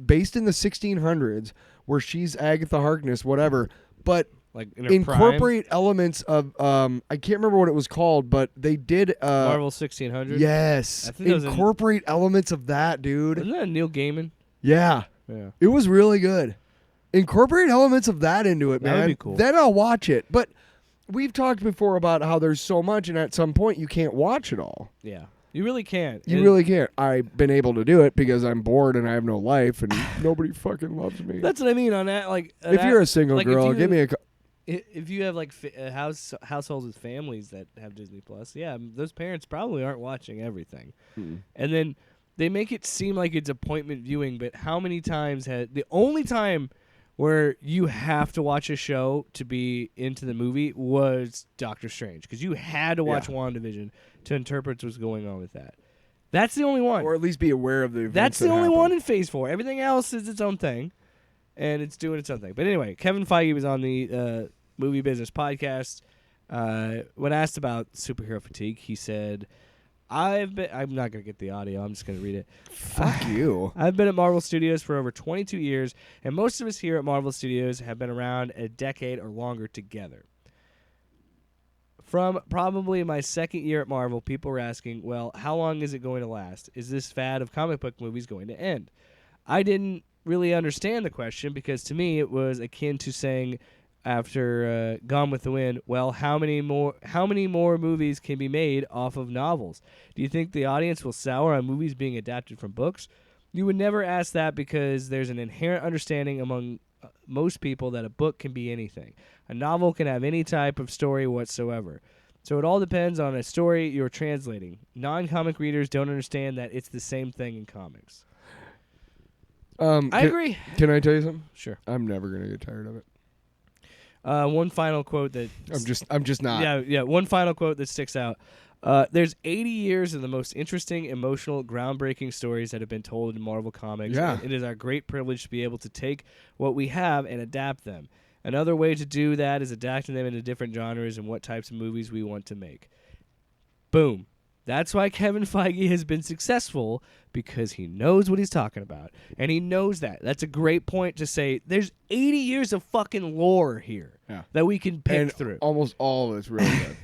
based in the 1600s where she's Agatha Harkness, whatever, but like in her incorporate elements of I can't remember what it was called, but they did prime, Marvel 1600. yes, I think that was incorporate elements of that, dude. Isn't that Neil Gaiman? Yeah. Yeah. It was really good. Incorporate elements of that into it, That man. would be cool. Then I'll watch it. But we've talked before about how there's so much, and at some point you can't watch it all. Yeah. You really can't. You really can't. I've been able to do it because I'm board and I have no life, and nobody fucking loves me. That's what I mean on that. Like, If you're a single like, if girl, you- give me a. If you have like households with families that have Disney Plus, yeah, those parents probably aren't watching everything. And then they make it seem like it's appointment viewing, but how many times the only time where you have to watch a show to be into the movie was Doctor Strange, because you had to watch WandaVision to interpret what's going on with that. That's the only one. Or at least be aware of the events. That's the that only happen. one in Phase 4. Everything else is its own thing, and it's doing its own thing. But anyway, Kevin Feige was on the Movie Business Podcast. When asked about superhero fatigue, he said, I'm not going to get the audio. I'm just going to read it. Fuck you. I've been at Marvel Studios for over 22 years, and most of us here at Marvel Studios have been around a decade or longer together. From probably my second year at Marvel, people were asking, well, how long is it going to last? Is this fad of comic book movies going to end? I didn't really understand the question, because to me it was akin to saying after Gone with the Wind, well, how many more movies can be made off of novels? Do you think the audience will sour on movies being adapted from books? You would never ask that, because there's an inherent understanding among most people that a book can be anything. A novel can have any type of story whatsoever. So it all depends on a story you're translating. Non-comic readers don't understand that it's the same thing in comics. I agree. Can I tell you something? Sure. I'm never gonna get tired of it. One final quote that I'm just not. Yeah. One final quote that sticks out. There's 80 years of the most interesting, emotional, groundbreaking stories that have been told in Marvel Comics. Yeah. And it is our great privilege to be able to take what we have and adapt them. Another way to do that is adapting them into different genres and what types of movies we want to make. Boom. That's why Kevin Feige has been successful, because he knows what he's talking about. And he knows that. That's a great point to say there's 80 years of fucking lore here that we can pick And through. almost all of it's really good.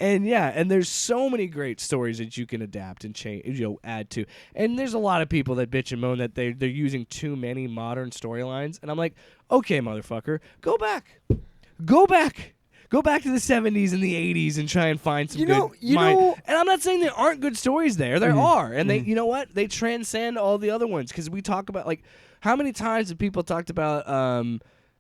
And and there's so many great stories that you can adapt and change, add to. And there's a lot of people that bitch and moan that they're using too many modern storylines. And I'm like, okay, motherfucker, go back to the 70s and the 80s and try and find some good. And I'm not saying there aren't good stories there. There are, and they, you know what? They transcend all the other ones, because we talk about, like, how many times have people talked about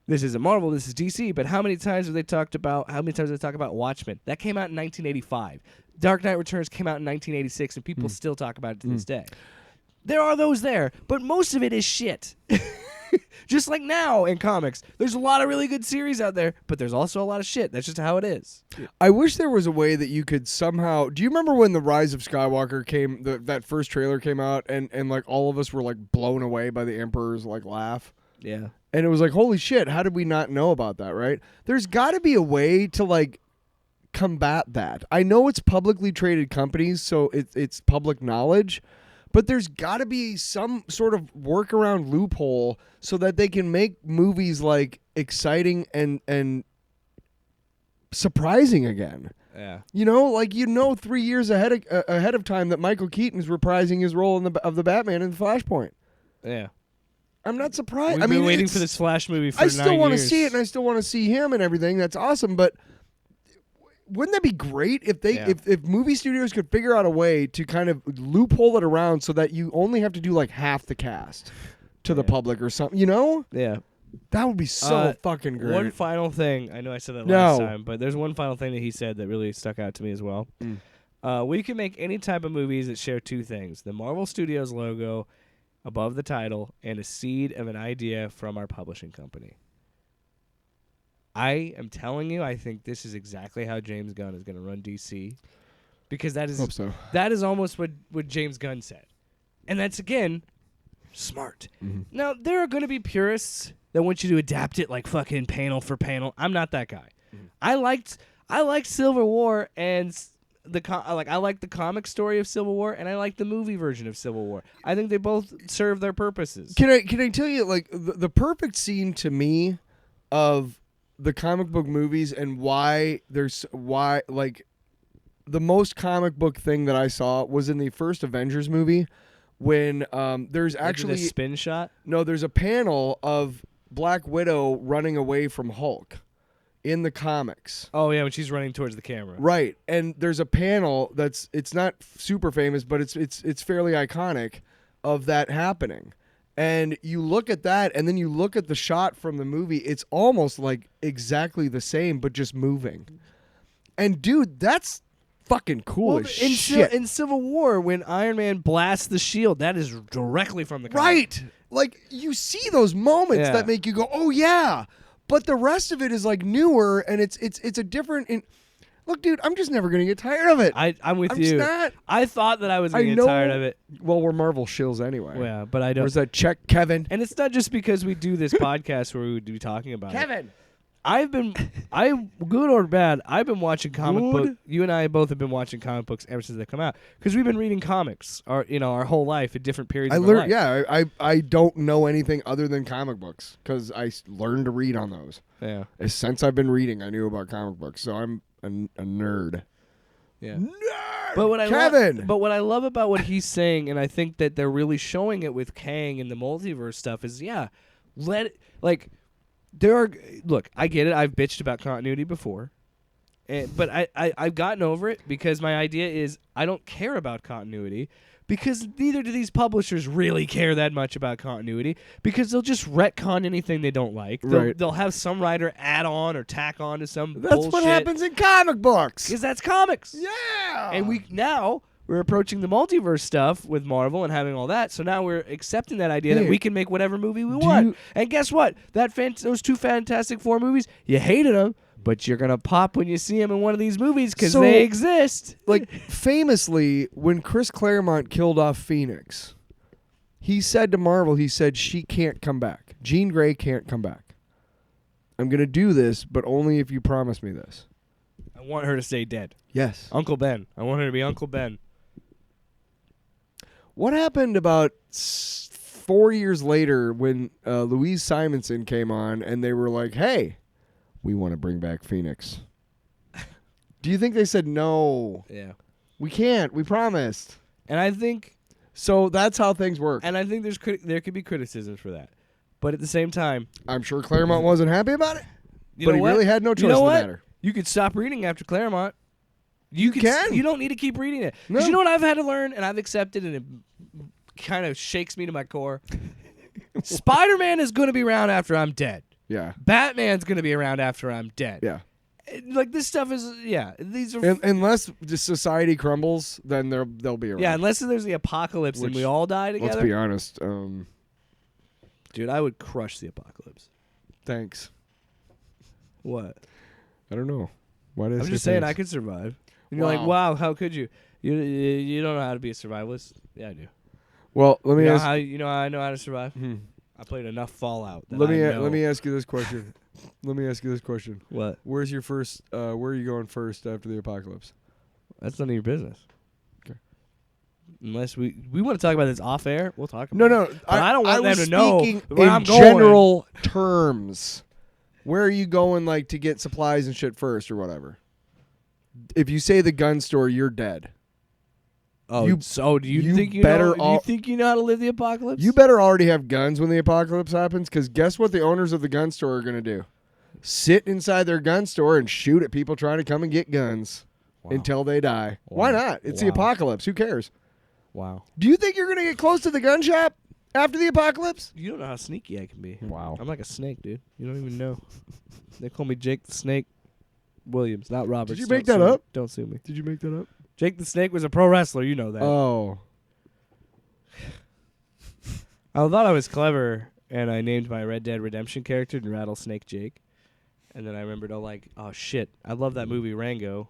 this isn't Marvel, this is DC, but how many times have they talked about Watchmen? That came out in 1985. Dark Knight Returns came out in 1986, and people still talk about it to this day. There are those there, but most of it is shit. Just like now in comics, there's a lot of really good series out there, but there's also a lot of shit. That's just how it is. I wish there was a way that you could somehow. Do you remember when the Rise of Skywalker came? That first trailer came out, and like all of us were like blown away by the Emperor's like laugh. Yeah. And it was like, holy shit, how did we not know about that, right? There's got to be a way to, like, combat that. I know it's publicly traded companies, so it's public knowledge, but there's got to be some sort of workaround loophole so that they can make movies, like, exciting and surprising again. Yeah. 3 years ahead of time that Michael Keaton's reprising his role of the Batman in Flashpoint. Yeah. I'm not surprised. We've been waiting for this Flash movie for 9 years. I still want to see it, and I still want to see him and everything. That's awesome, but wouldn't that be great if if movie studios could figure out a way to kind of loophole it around so that you only have to do like half the cast to the public or something? Yeah. That would be so fucking great. One final thing. I know I said that last time, but there's one final thing that he said that really stuck out to me as well. We can make any type of movies that share two things: the Marvel Studios logo above the title and a seed of an idea from our publishing company. I am telling you, I think this is exactly how James Gunn is going to run DC, because that is Hope so. that is almost what James Gunn said, and that's again smart. Mm-hmm. Now there are going to be purists that want you to adapt it like fucking panel for panel. I'm not that guy. Mm-hmm. I liked Civil War and I like the comic story of Civil War, and I like the movie version of Civil War. I think they both serve their purposes. Can I tell you, like, the perfect scene to me of the comic book movies and why like the most comic book thing that I saw was in the first Avengers movie when there's actually the spin shot. No, there's a panel of Black Widow running away from Hulk in the comics. Oh yeah, when she's running towards the camera. Right. And there's a panel it's not super famous, but it's fairly iconic of that happening. And you look at that and then you look at the shot from the movie, it's almost like exactly the same but just moving. And dude, that's fucking cool as shit. In Civil War, when Iron Man blasts the shield, that is directly from the comic. Right. Like, you see those moments that make you go, "Oh yeah." But the rest of it is like newer, and it's a different. Look, dude, I'm just never gonna get tired of it. I'm with I'm you. just not. I thought that I was gonna get tired of it. Well, we're Marvel shills anyway. Yeah, but I don't. Where's that check, Kevin? And it's not just because we do this podcast where we would be talking about it. Kevin. Good or bad, I've been watching comic book. You and I both have been watching comic books ever since they come out, because we've been reading comics our whole life at different periods of our life. Yeah, I don't know anything other than comic books because I learned to read on those. Yeah. Since I've been reading, I knew about comic books, so I'm a nerd. Yeah. Nerd. But what Kevin. But what I love about what he's saying, and I think that they're really showing it with Kang and the multiverse stuff, is look, I get it. I've bitched about continuity before, but I've gotten over it, because my idea is I don't care about continuity, because neither do these publishers really care that much about continuity, because they'll just retcon anything they don't like. They'll have some writer add on or tack on to some bullshit. That's what happens in comic books. Because that's comics. Yeah. And we're approaching the multiverse stuff with Marvel and having all that, so now we're accepting that idea that we can make whatever movie we want. And guess what? Those two Fantastic Four movies, you hated them, but you're gonna pop when you see them in one of these movies because they exist. Like, famously, when Chris Claremont killed off Phoenix, he said to Marvel, she can't come back. Jean Grey can't come back. I'm gonna do this, but only if you promise me this. I want her to stay dead. Yes. Uncle Ben. I want her to be Uncle Ben. What happened about 4 years later when Louise Simonson came on and they were like, "Hey, we want to bring back Phoenix"? Do you think they said no? Yeah. We can't. We promised. And I think so. That's how things work. And I think there could be criticisms for that, but at the same time, I'm sure Claremont wasn't happy about it. But he really had no choice in the matter. You could stop reading after Claremont. You can. You don't need to keep reading it. No. Because you know what I've had to learn, and I've accepted, and it kind of shakes me to my core? Spider-Man is going to be around after I'm dead. Yeah. Batman's going to be around after I'm dead. Yeah. Like, this stuff is, these are... Unless the society crumbles, then they'll be around. Yeah, unless there's the apocalypse and we all die together. Let's be honest. Dude, I would crush the apocalypse. Thanks. What? I don't know. Why did I'm just saying I could survive. And you're like, wow, how could you? You don't know how to be a survivalist? Yeah, I do. Well, let me ask. You know how I know how to survive? I played enough Fallout. Let me ask you this question. What? Where's your first? Where are you going first after the apocalypse? That's none of your business. Okay. Unless we want to talk about this off air, we'll talk about it. No. But I don't want them to know where I'm going. General terms. Where are you going, like, to get supplies and shit first or whatever? If you say the gun store, you're dead. Oh, do you think you know how to live the apocalypse? You better already have guns when the apocalypse happens, because guess what the owners of the gun store are going to do? Sit inside their gun store and shoot at people trying to come and get guns until they die. Wow. Why not? It's the apocalypse. Who cares? Wow. Do you think you're going to get close to the gun shop after the apocalypse? You don't know how sneaky I can be. Wow. I'm like a snake, dude. You don't even know. They call me Jake the Snake Williams, not Robert. Did you make that up? Don't sue me. Did you make that up? Jake the Snake was a pro wrestler. You know that. Oh. I thought I was clever, and I named my Red Dead Redemption character Rattlesnake Jake. And then I remembered, oh shit, I love that movie Rango.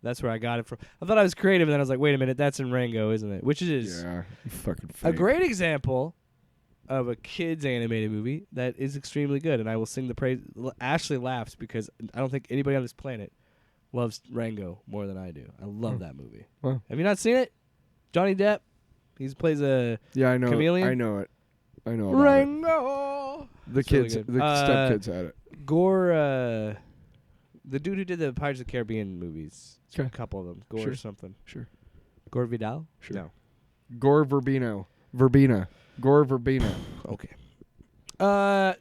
That's where I got it from. I thought I was creative, and then I was like, wait a minute, that's in Rango, isn't it? Which it is. Yeah, you fucking A fake. great example of a kids animated movie that is extremely good, and I will sing the praise. Ashley laughs because I don't think anybody on this planet loves Rango more than I do. I love that movie. Wow. Have you not seen it? Johnny Depp, he plays a Yeah, I know. chameleon. I know it. I know about it. Rango. The It's really kids, good. the stepkids had it. Gore, the dude who did the Pirates of the Caribbean movies, a couple of them. Gore Sure. something. Sure. Gore Vidal? Sure. No. Gore Verbena. Gore Verbena. Okay. What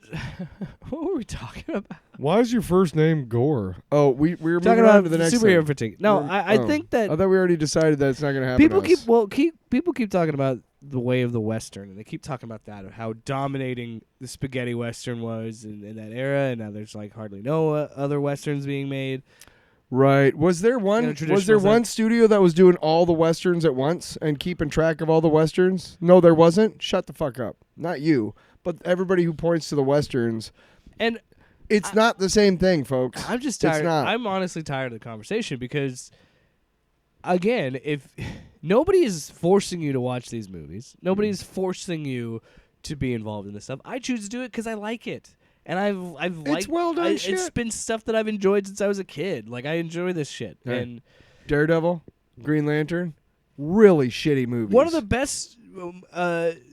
were we talking about? Why is your first name Gore? Oh, we were Talking moving on about to the next superhero thing. fatigue. No, I think that I thought we already decided that it's not going to happen. people to us. people keep talking about the way of the Western, and they keep talking about that, of how dominating the spaghetti Western was in that era, and now there's like hardly no other Westerns being made. Right. Was there one In a was there traditional one sense. studio that was doing all the westerns at once and keeping track of all the westerns? No, there wasn't. Shut the fuck up. Not you, but everybody who points to the westerns. And It's not the same thing, folks. I'm just It's tired. not. I'm honestly tired of the conversation because, again, if nobody is forcing you to watch these movies, nobody is forcing you to be involved in this stuff. I choose to do it because I like it, and I've It's liked. well done It's shit. been stuff that I've enjoyed since I was a kid. Like I enjoy this shit, Hey. and Daredevil, Green Lantern, really shitty movies. one of the best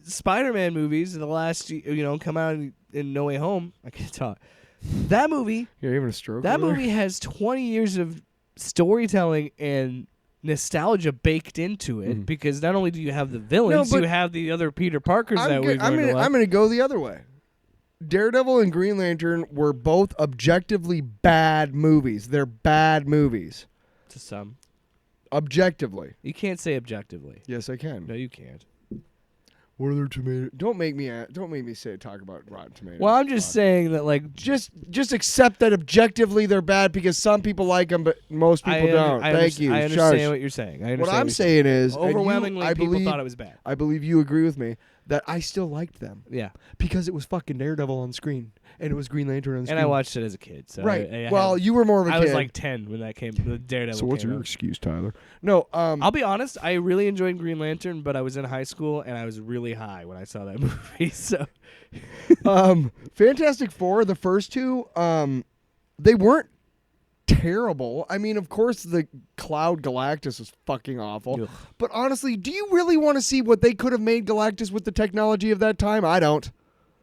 Spider-Man movies in the last come out in No Way Home. I can't talk. That movie. You're having a stroke. That over there? movie has 20 years of storytelling and nostalgia baked into it because not only do you have the villains, but you have the other Peter Parkers that we've I'm learned to love. going to go the other way. Daredevil and Green Lantern were both objectively bad movies. They're bad movies. To some. Objectively. You can't say objectively. Yes, I can. No, you can't. What are their tomatoes? Don't make me say talk about Rotten Tomatoes. Well, I'm just saying that, like, just accept that objectively they're bad because some people like them, but most people don't. Thank you. I understand Shush. what you're saying. What I'm saying is, and overwhelmingly, I people believe, thought it was bad. I believe you agree with me that I still liked them Yeah, because it was fucking Daredevil on screen and it was Green Lantern on screen. and I watched it as a kid. So right. I Well, you were more of a kid. I was like 10 when that came. The Daredevil. So what's came your out. excuse, Tyler? No. I'll be honest. I really enjoyed Green Lantern, but I was in high school and I was really high when I saw that movie. So, Fantastic Four, the first two, they weren't terrible. I mean, of course, the Cloud Galactus was fucking awful. Ugh. But honestly, do you really want to see what they could have made Galactus with the technology of that time? I don't.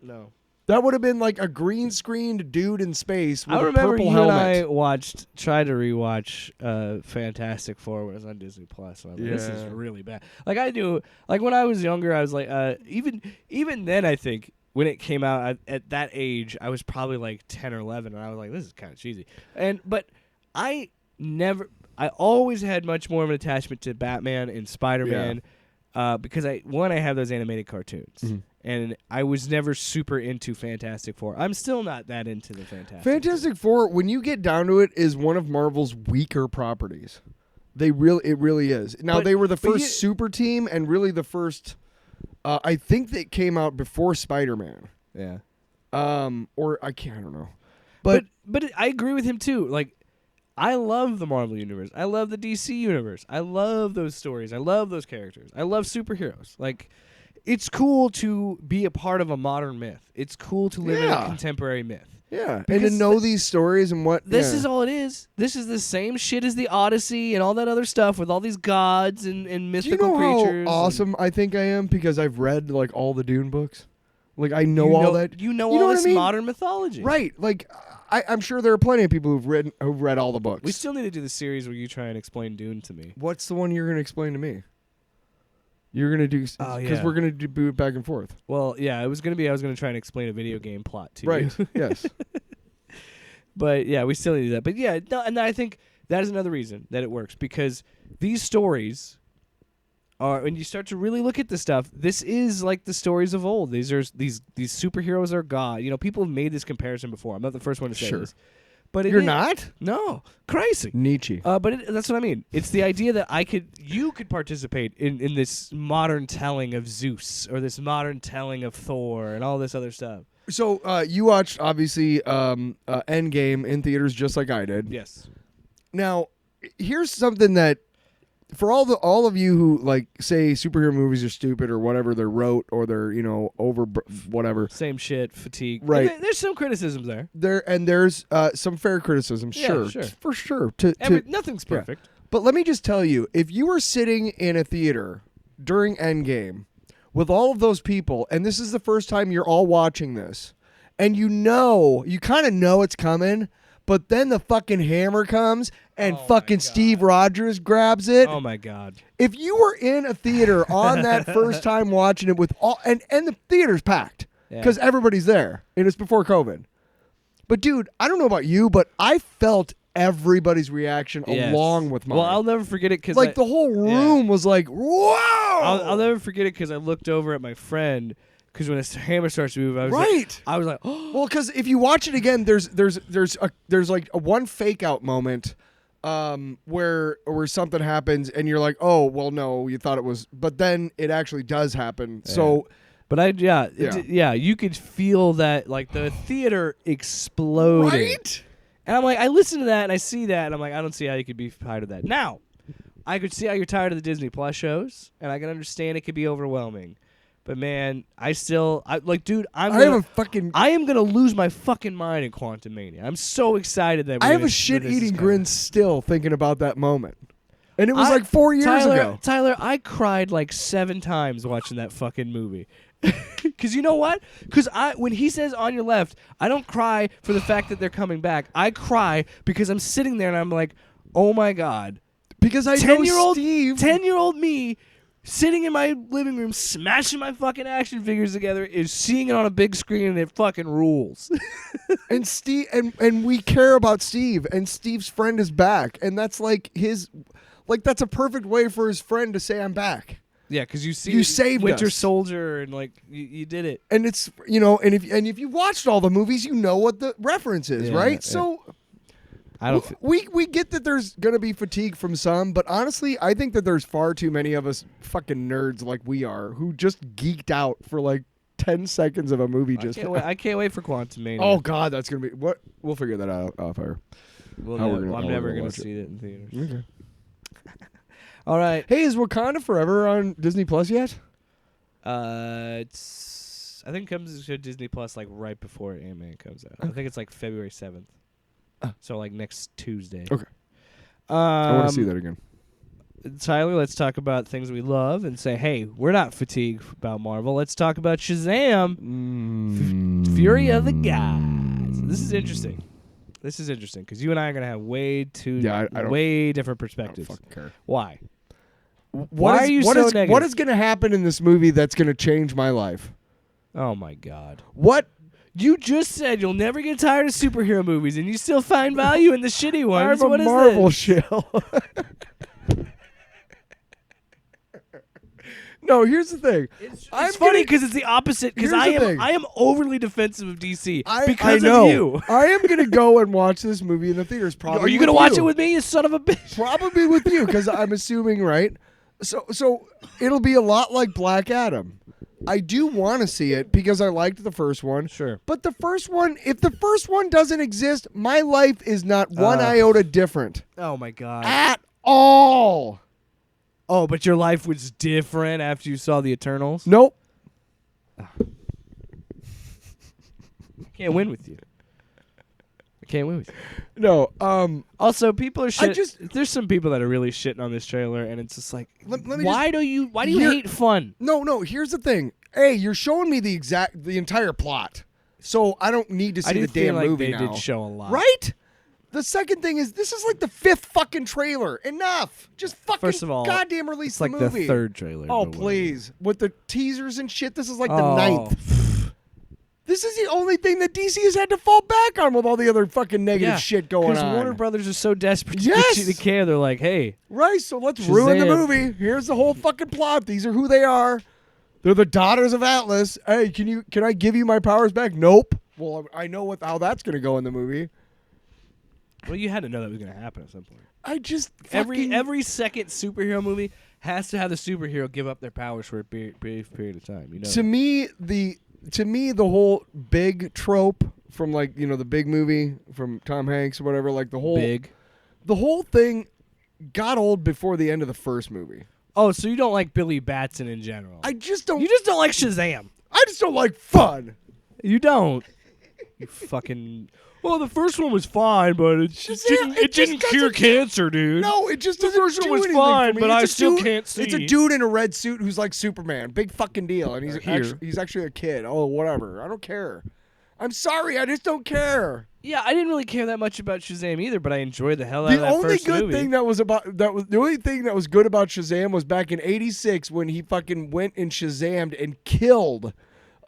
no. That would have been like a green screened dude in space with I a remember purple you helmet. and I tried to rewatch Fantastic Four when it was on Disney Plus. And I was like, this is Yeah. really bad. Like I do, like when I was younger, I was like, even then, I think when it came out at that age, I was probably like 10 or 11, and I was like, this is kind of cheesy. But I always had much more of an attachment to Batman and Spider-Man because I have those animated cartoons. Mm-hmm. And I was never super into Fantastic Four. I'm still not that into the Fantastic Four, when you get down to it, is one of Marvel's weaker properties. It really is. Now, they were the first super team and really the first. I think they came out before Spider-Man. Yeah. Or I don't know. But I agree with him too. Like, I love the Marvel universe. I love the DC universe. I love those stories. I love those characters. I love superheroes. Like, it's cool to be a part of a modern myth. It's cool to live in a contemporary myth. yeah, and Because to know these stories and what This is all it is. This is the same shit as the Odyssey and all that other stuff with all these gods and Do you mythical know creatures. how awesome I think I am because I've read like all the Dune books? Like I know all that. You know You know all what I this mean? modern mythology. Right. Like I'm sure there are plenty of people who've read all the books. We still need to do the series where you try and explain Dune to me. What's the one you're going to explain to me? You're going to do because we're going to do it back and forth. Well, yeah, I was going to try and explain a video game plot to Right. you. Yes. But yeah, we still need to do that. But yeah, no, and I think that is another reason that it works because these stories are, when you start to really look at this stuff, this is like the stories of old. These superheroes are God. You know, people have made this comparison before. I'm not the first one to say Sure. this. But You're not? No, crazy. Nietzsche. But that's what I mean. It's the idea that you could participate in this modern telling of Zeus or this modern telling of Thor and all this other stuff. So you watched, obviously, Endgame in theaters just like I did. Yes. Now, here's something that, for all of you who like say superhero movies are stupid or whatever, they're rote or they're over whatever. Same shit, fatigue. Right. There's some criticisms there. There's some fair criticism, Yeah, sure, sure. for sure. Nothing's perfect. Yeah. But let me just tell you, if you were sitting in a theater during Endgame with all of those people, and this is the first time you're all watching this, and you kind of know it's coming, but then the fucking hammer comes and fucking Steve Rogers grabs it. Oh my God. If you were in a theater on that first time watching it with all, and the theater's packed because everybody's there, and it's before COVID. But dude, I don't know about you, but I felt everybody's reaction along with mine. Well, I'll never forget it because the whole room was like, whoa! I'll never forget it because I looked over at my friend. Because when the hammer starts to move, I was like, oh. Well, because if you watch it again, there's like a one fake out moment, where something happens and you're like, oh, well, no, you thought it was, but then it actually does happen. Yeah. So, but you could feel that like the theater exploded. Right? And I'm like, I listen to that and I see that and I'm like, I don't see how you could be tired of that. Now, I could see how you're tired of the Disney Plus shows, and I can understand it could be overwhelming. But man, I am gonna lose my fucking mind in Quantumania. I'm so excited that I have a shit-eating grin still thinking about that moment, and it was like 4 years ago. Tyler, I cried like 7 times watching that fucking movie. Because you know what? Because when he says on your left, I don't cry for the fact that they're coming back. I cry because I'm sitting there and I'm like, oh my God, because I know Steve, 10-year-old me. Sitting in my living room, smashing my fucking action figures together, is seeing it on a big screen, and it fucking rules. And Steve, and we care about Steve, and Steve's friend is back, and that's like that's a perfect way for his friend to say I'm back. Yeah, because you saved Winter us. Soldier, and like you did it. And it's and if you watched all the movies, you know what the reference is, right? Yeah. So. We get that there's going to be fatigue from some, but honestly, I think that there's far too many of us fucking nerds like we are who just geeked out for like 10 seconds of a movie. I can't wait for Quantumania. Oh, God, that's going to be... what? We'll figure that out off air. I'm never going to see it in theaters. Okay. All right. Hey, is Wakanda Forever on Disney Plus yet? I think it comes to Disney Plus like right before Ant-Man comes out. I think it's like February 7th. So like next Tuesday. Okay. I want to see that again. Tyler, let's talk about things we love and say, hey, we're not fatigued about Marvel. Let's talk about Shazam, Fury of the Gods. This is interesting. Because you and I are going to have way different perspectives. I don't fucking care. Why? Why are you so negative? What is going to happen in this movie that's going to change my life? Oh, my God. What? You just said you'll never get tired of superhero movies, and you still find value in the shitty ones. I'm a Marvel shill. No, here's the thing. It's funny because it's the opposite. Because I am overly defensive of DC because I know. of you. I am gonna go and watch this movie in the theaters. Probably. Are you gonna watch it with me, you son of a bitch? Probably with you, because I'm assuming, right? So it'll be a lot like Black Adam. I do want to see it because I liked the first one. Sure. But the first one, if the first one doesn't exist, my life is not one iota different. Oh, my God. At all. Oh, but your life was different after you saw the Eternals? Nope. I can't win with you. No. Also, people are shit. There's some people that are really shitting on this trailer, and it's just like, why do you hate fun? No. Here's the thing. Hey, you're showing me the entire plot, so I don't need to see the damn movie now. They did show a lot, right? The second thing is, this is like the 5th fucking trailer. Enough. Just fucking First of all, goddamn release the movie. It's like the 3rd trailer. Oh, please. With the teasers and shit, this is like the 9th. This is the only thing that DC has had to fall back on with all the other fucking negative shit going on. Because Warner Brothers are so desperate to get you to care. They're like, hey. Right, so let's ruin the movie. Here's the whole fucking plot. These are who they are. They're the daughters of Atlas. Hey, can I give you my powers back? Nope. Well, I know how that's going to go in the movie. Well, you had to know that was going to happen at some point. I just Every second superhero movie has to have the superhero give up their powers for a brief period of time. You know. To me, the whole big trope from like the big movie from Tom Hanks or whatever, like the whole thing got old before the end of the first movie. Oh, so you don't like Billy Batson in general? I just don't. You just don't like Shazam. I just don't like fun. You don't. You fucking. Well, the first one was fine, but it didn't cure cancer, dude. No, it just doesn't. The first one was anything fine, for me. but I It's a still dude- can't see. It's a dude in a red suit who's like Superman. Big fucking deal. And Here. he's actually a kid. Oh, whatever. I don't care. I'm sorry. I just don't care. Yeah, I didn't really care that much about Shazam either, but I enjoyed the hell out of The that only first good movie. thing the only thing that was good about Shazam was back in '86 when he fucking went and Shazammed and killed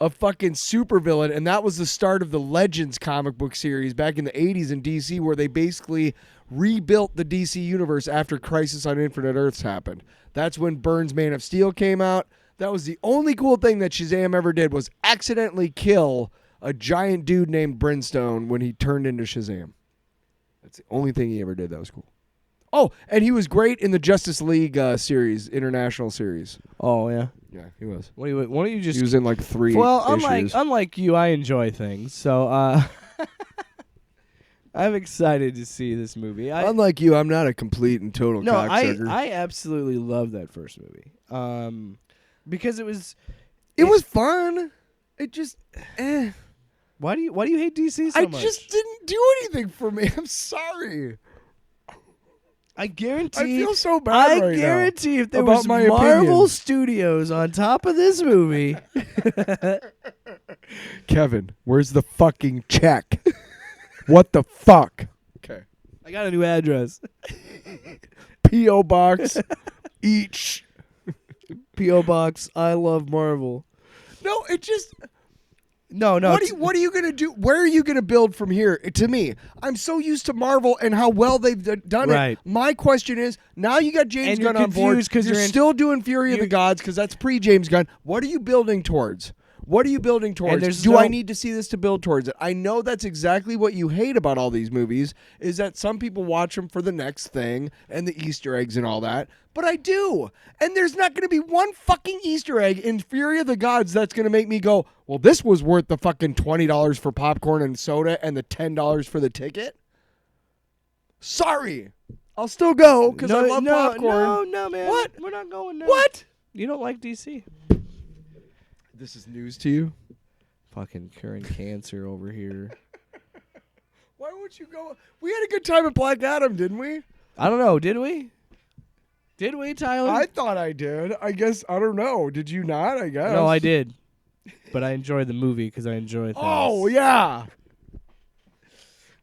a fucking supervillain, and that was the start of the Legends comic book series back in the '80s in DC, where they basically rebuilt the DC universe after Crisis on Infinite Earths happened. That's when Byrne's Man of Steel came out. That was the only cool thing that Shazam ever did, was accidentally kill a giant dude named Brimstone when he turned into Shazam. That's the only thing he ever did that was cool. Oh, and he was great in the Justice League series, international series. Oh yeah. Yeah, he was. Why don't you just? He was in like 3 Well, issues. unlike you, I enjoy things, so I'm excited to see this movie. Unlike you, I'm not a complete and total cocksucker. I absolutely love that first movie. Because it was fun. It just Why do you hate DC so much? I just didn't do anything for me. I'm sorry. I guarantee. I feel so bad right now guarantee if there about was my Marvel opinions. Studios on top of this movie. Kevin, where's the fucking check? What the fuck? Okay. I got a new address. P.O. Box each. P.O. Box. I love Marvel. No, it just... No. What are you going to do? Where are you going to build from here? To me, I'm so used to Marvel and how well they've done Right. it. My question is, now you got James And you're Gunn on board. confused 'cause You're you're in- still doing Fury of the Gods because that's pre-James Gunn. What are you building towards? What are you building towards? there's Do no- I need to see this to build towards it? I know that's exactly what you hate about all these movies, is that some people watch them for the next thing and the Easter eggs and all that. But I do. And there's not going to be one fucking Easter egg in Fury of the Gods that's going to make me go, well, this was worth the fucking $20 for popcorn and soda and the $10 for the ticket. Sorry. I'll still go because I love popcorn. No, man. What? We're not going now. What? You don't like DC? This is news to you? Fucking curing cancer over here. Why would you go? We had a good time at Black Adam, didn't we? I don't know. Did we? Did we, Tyler? I thought I did. I guess, I don't know. Did you not? I guess. No, I did. But I enjoyed the movie because I enjoy things. Oh, yeah.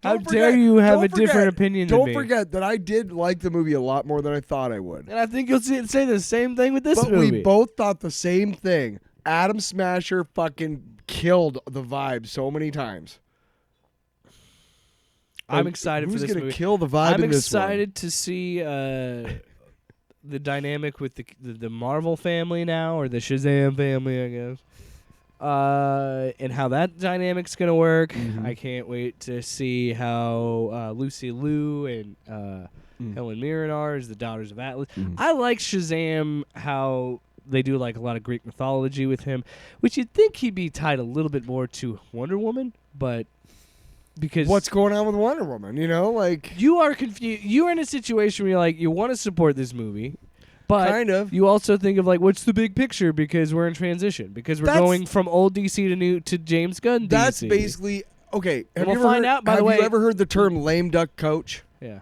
How Don't dare forget- you have don't a different forget- opinion than Don't me. forget that I did like the movie a lot more than I thought I would. And I think you'll say the same thing with this But movie. we both thought the same thing. Adam Smasher fucking killed the vibe so many times. I'm excited for Who's this gonna movie. kill the vibe I'm in this one? excited to see the dynamic with the Marvel family now, or the Shazam family, I guess. And how that dynamic's gonna work. Mm-hmm. I can't wait to see how Lucy Liu and Helen Mirren are as the Daughters of Atlas. Mm-hmm. I like Shazam how they do like a lot of Greek mythology with him, which you'd think he'd be tied a little bit more to Wonder Woman, but because What's going on with Wonder Woman? You know, like you are confused. You are in a situation where you're like, you want to support this movie, but Kind of. you also think of like, what's the big picture? Because we're in transition. Because we're That's- going from old DC to James Gunn DC. that's basically okay. Have we'll you ever find heard, out, by have the way- you ever heard the term lame duck coach? yeah,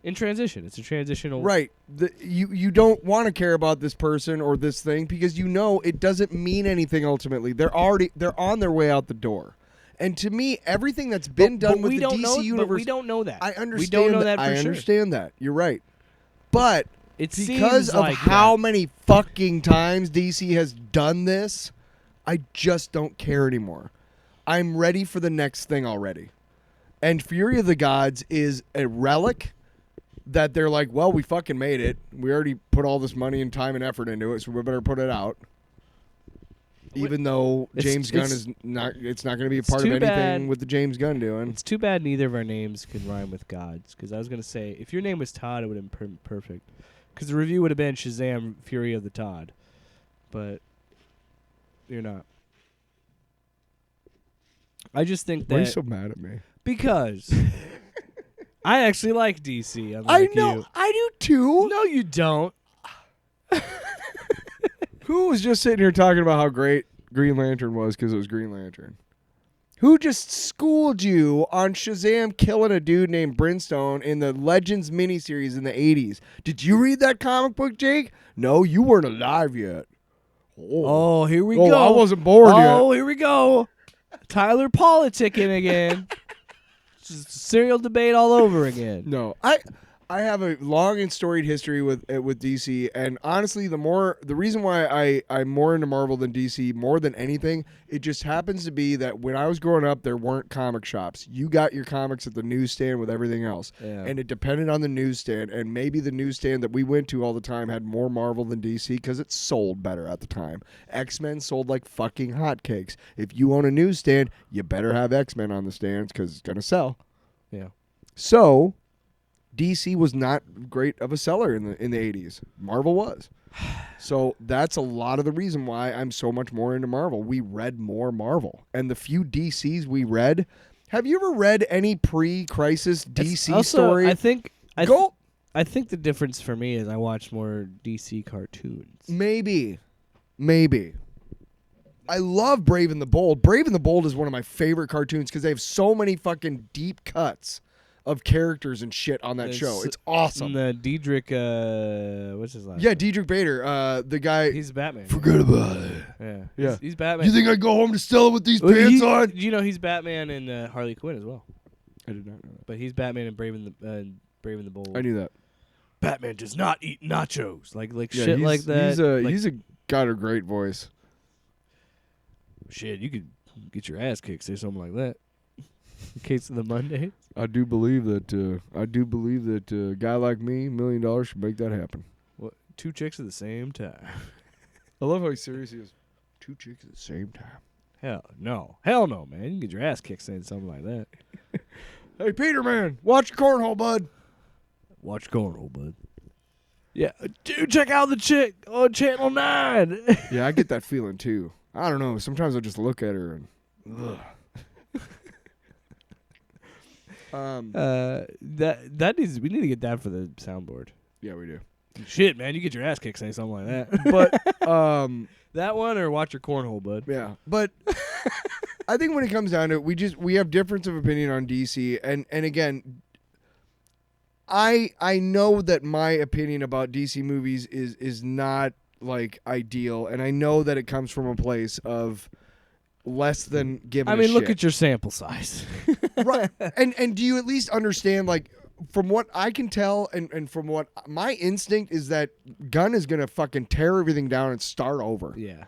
in transition. It's a transitional. Right. You don't want to care about this person or this thing because you know it doesn't mean anything ultimately. They're on their way out the door. And to me, everything that's been done with we the don't DC know, universe, But we don't know that. I understand. We don't know that for I sure. understand that. You're right. But It because seems of like how that. many fucking times DC has done this, I just don't care anymore. I'm ready for the next thing already. And Fury of the Gods is a relic that they're like, well, we fucking made it. We already put all this money and time and effort into it, so we better put it out. Even though James Gunn is not, it's not going to be a part of anything with the James Gunn doing. It's too bad neither of our names could rhyme with God's. Because I was going to say, if your name was Todd, it would have been perfect. Because the review would have been Shazam, Fury of the Todd. But you're not. I just think that... Why are you so mad at me? Because I actually like DC. I know. You. I do too. No, you don't. Who was just sitting here talking about how great Green Lantern was because it was Green Lantern? Who just schooled you on Shazam killing a dude named Brimstone in the Legends miniseries in the 80s? Did you read that comic book, Jake? No, you weren't alive yet. Oh, here we go. I wasn't born yet. Oh, here we go. Tyler politicking again. Just serial debate all over again. No, I have a long and storied history with DC, and honestly, the reason why I'm more into Marvel than DC more than anything, it just happens to be that when I was growing up, there weren't comic shops. You got your comics at the newsstand with everything else, and it depended on the newsstand. And maybe the newsstand that we went to all the time had more Marvel than DC because it sold better at the time. X-Men sold like fucking hotcakes. If you own a newsstand, you better have X-Men on the stands because it's gonna sell. Yeah. So DC was not great of a seller in the 80s. Marvel was. So that's a lot of the reason why I'm so much more into Marvel. We read more Marvel. And the few DCs we read, have you ever read any pre-crisis DC story? I think the difference for me is I watch more DC cartoons. Maybe. I love Brave and the Bold. Brave and the Bold is one of my favorite cartoons because they have so many fucking deep cuts of characters and shit on that show. It's awesome. And the Diedrich, what's his last name? Yeah, Diedrich Bader, the guy. He's Batman. Forget about it. Yeah. He's Batman. You think I'd go home to Stella with these pants on? You know he's Batman and Harley Quinn as well. I did not know that. But he's Batman and Brave and the Bold. I knew that. Batman does not eat nachos. Like shit like that. He's got a great voice. Shit, you could get your ass kicked, say something like that. In case of the Monday. I do believe that a guy like me, $1 million, should make that happen. What? 2 chicks at the same time. I love how serious he is. 2 chicks at the same time. Hell no, man. You can get your ass kicked saying something like that. Hey, Peter, man, watch your cornhole, bud. Watch cornhole, bud. Yeah, dude, check out the chick on Channel 9. Yeah, I get that feeling too. I don't know. Sometimes I just look at her and. Ugh. We need to get that for the soundboard. Yeah, we do. Shit, man, you get your ass kicked saying something like that. But that one or watch your cornhole, bud. Yeah, but I think when it comes down to it, we have difference of opinion on DC, and again, I know that my opinion about DC movies is not like ideal, and I know that it comes from a place of less than giving a shit. Look at your sample size. Right. And do you at least understand, like, from what I can tell and from what my instinct is that Gunn is going to fucking tear everything down and start over. Yeah.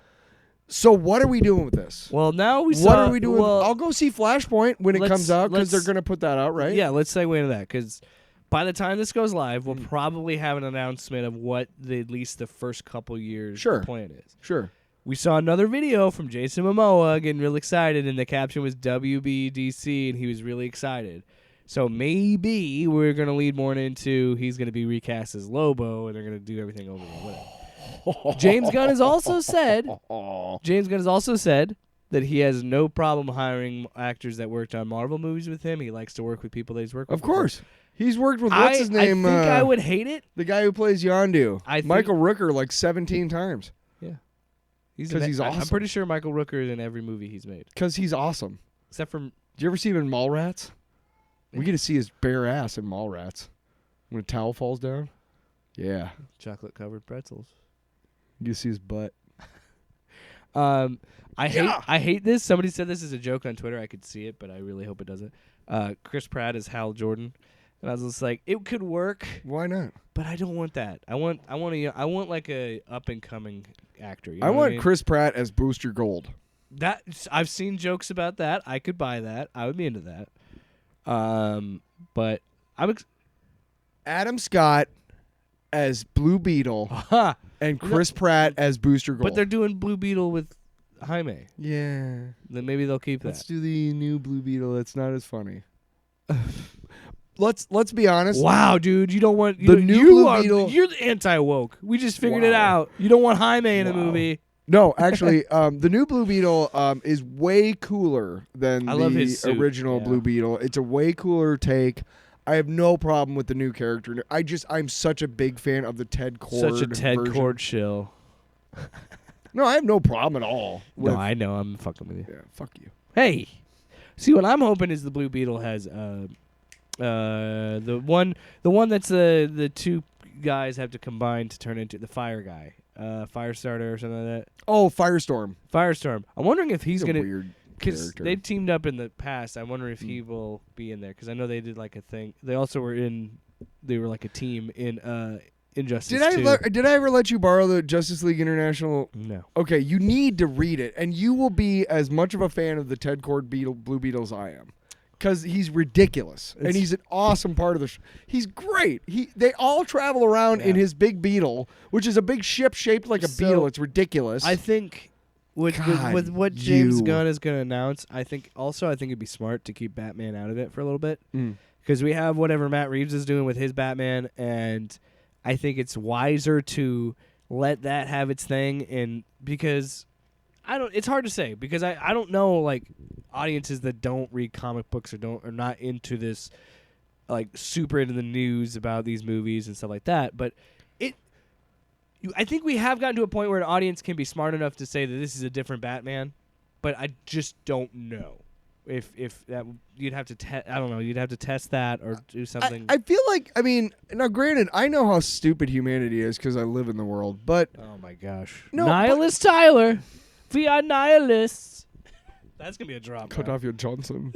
So what are we doing with this? Well, now What are we doing? I'll go see Flashpoint when it comes out because they're going to put that out, right? Yeah, let's segue into that because by the time this goes live, we'll probably have an announcement of what at least the first couple years the plan is. Sure. We saw another video from Jason Momoa getting real excited, and the caption was WBDC, and he was really excited. So maybe we're going to lead more into he's going to be recast as Lobo, and they're going to do everything over again. Whatever. James Gunn has also said that he has no problem hiring actors that worked on Marvel movies with him. He likes to work with people that he's worked with. Of course. He's worked with, what's his name? I think I would hate it. The guy who plays Yondu. Michael Rooker like 17 times. Yeah. Because he's awesome. I'm pretty sure Michael Rooker is in every movie he's made. Because he's awesome. Except for... Did you ever see him in Mallrats? We get to see his bare ass in Mallrats. When a towel falls down. Yeah. Chocolate-covered pretzels. You get to see his butt. I hate this. Somebody said this is a joke on Twitter. I could see it, but I really hope it doesn't. Chris Pratt is Hal Jordan. And I was just like, it could work. Why not? But I don't want that. I want like a up and coming actor. You know I want I mean? Chris Pratt as Booster Gold. That I've seen jokes about that. I could buy that. I would be into that. But Adam Scott as Blue Beetle and Chris Pratt as Booster Gold. But they're doing Blue Beetle with Jaime. Yeah. Then maybe they'll keep Let's that. do the new Blue Beetle. It's not as funny. Let's be honest. Wow, dude, you don't want The new Blue Beetle- You're the anti-woke. We just figured it Wow. out. You don't want Jaime in a Wow. movie. No, actually, the new Blue Beetle is way cooler than I love the his suit. original Yeah. Blue Beetle. It's a way cooler take. I have no problem with the new character. I'm such a big fan of the Ted Cord Such a Ted version. Cord shill. No, I have no problem at all. No, with- I know. I'm fucking with you. Yeah, fuck you. Hey, see what I'm hoping is the Blue Beetle has the one that's the two guys have to combine to turn into the fire guy, Firestarter or something like that. Oh, Firestorm. Firestorm. I'm wondering if he's He's a gonna weird because character. they've teamed up in the past. I wonder if he will be in there because I know they did like a thing. They also were in. They were like a team in Injustice. Did I ever let you borrow the Justice League International? No. Okay, you need to read it, and you will be as much of a fan of the Ted Cord Blue Beetle as I am, because he's ridiculous and he's an awesome part of the. He's great. They all travel around in his big beetle, which is a big ship shaped like a So, beetle. It's ridiculous. I think with what James Gunn is going to announce, I think it'd be smart to keep Batman out of it for a little bit because we have whatever Matt Reeves is doing with his Batman, and I think it's wiser to let that have its thing. And because it's hard to say because I don't know like audiences that don't read comic books or are not into this like super into the news about these movies and stuff like that, but I think we have gotten to a point where an audience can be smart enough to say that this is a different Batman, but I just don't know if that you'd have to I don't know, you'd have to test that or do something. I feel like, I mean, now granted, I know how stupid humanity is because I live in the world, but oh my gosh. No, Nihilist Tyler. We are nihilists. That's going to be a drop. cut now. off your Johnson.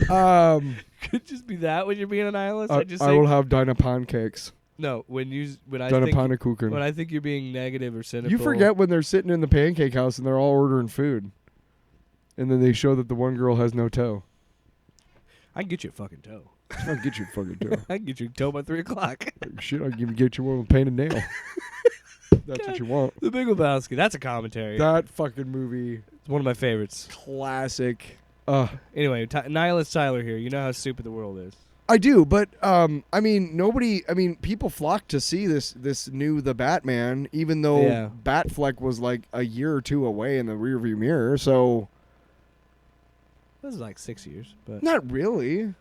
Could just be that when you're being a nihilist. I will have Dinah pancakes. No, when I Dinah think Pannekuchen. when I think you're being negative or cynical. You forget when they're sitting in the pancake house and they're all ordering food. And then they show that the one girl has no toe. I can get you a fucking toe. I'll get you a fucking toe. I can get you a toe by 3 o'clock. Shit, I'll even get you one with painted nail. That's what you want. The Big Lebowski. That's a commentary. That fucking movie. It's one of my favorites. Classic. Anyway, Nihilist Tyler here. You know how stupid the world is. I do, but I mean, people flock to see this new The Batman, even though Batfleck was like a year or two away in the rearview mirror. So this is like 6 years, but not really.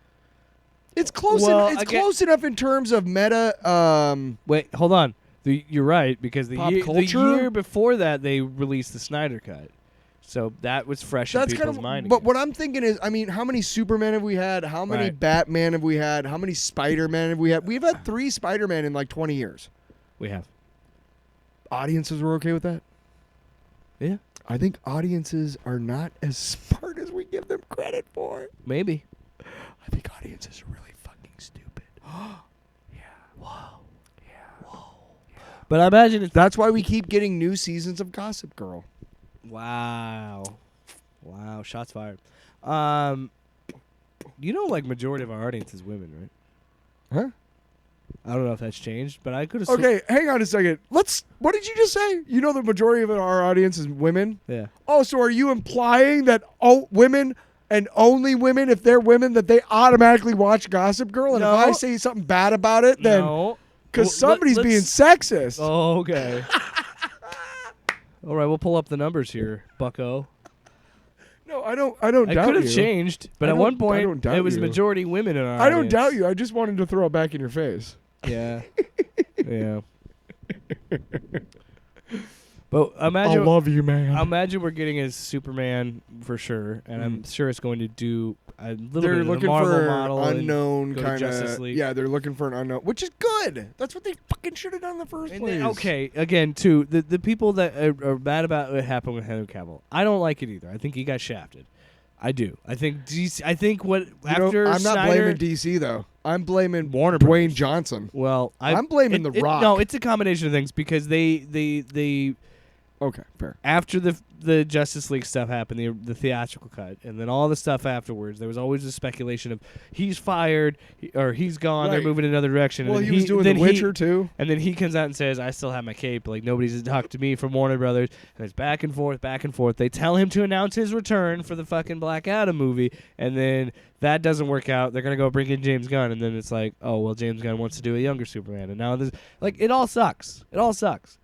It's close. Well, It's close enough in terms of meta. Wait, hold on. You're right because Pop the culture? year before that they released the Snyder Cut, so that was fresh in people's mind. But what I'm thinking is, I mean, how many Superman have we had? How many Right. Batman have we had? How many Spider-Man have we had? We've had 3 Spider-Man in like 20 years. we have, Audiences were okay with that. yeah, I think audiences are not as smart as we give them credit for. maybe. I think audiences are really fucking stupid. But I imagine it's That's why we keep getting new seasons of Gossip Girl. wow, shots fired. You know, like majority of our audience is women, right? Huh? I don't know if that's changed, but I could have. Okay, hang on a second. What did you just say? You know the majority of our audience is women? Yeah. Oh, so are you implying that women and only women, if they're women, that they automatically watch Gossip Girl? And No. if I say something bad about it, then No. because somebody's being sexist. Oh, okay. All right, we'll pull up the numbers here, Bucko. No, I don't It doubt could have you. changed, but I at don't- one I point don't doubt it was you. majority women in our I don't audience. doubt you. I just wanted to throw it back in your face. Yeah. Yeah. But imagine I love you, man. imagine we're getting a Superman for sure, and I'm sure it's going to do a little They're bit of the looking Marvel for model and unknown go to kind Justice of. League. Yeah, they're looking for an unknown, which is good. That's what they fucking should have done in the first And place. then, okay, again, too, the people that are mad about what happened with Henry Cavill, I don't like it either. I think he got shafted. I do. I think DC. I think what after I'm not Snyder, blaming DC though. I'm blaming Warner Dwayne Brothers. Johnson. Well, I'm blaming The Rock. No, it's a combination of things because they Okay, fair. After the Justice League stuff happened, the theatrical cut, and then all the stuff afterwards, there was always a speculation of he's fired or he's gone. They're Right. moving in another direction. Well, and he was doing The Witcher too. And then he comes out and says, "I still have my cape. Like nobody's talked to me from Warner Brothers." And it's back and forth, back and forth. They tell him to announce his return for the fucking Black Adam movie, and then that doesn't work out. They're gonna go bring in James Gunn, and then it's like, oh well, James Gunn wants to do a younger Superman, and now this it all sucks. It all sucks.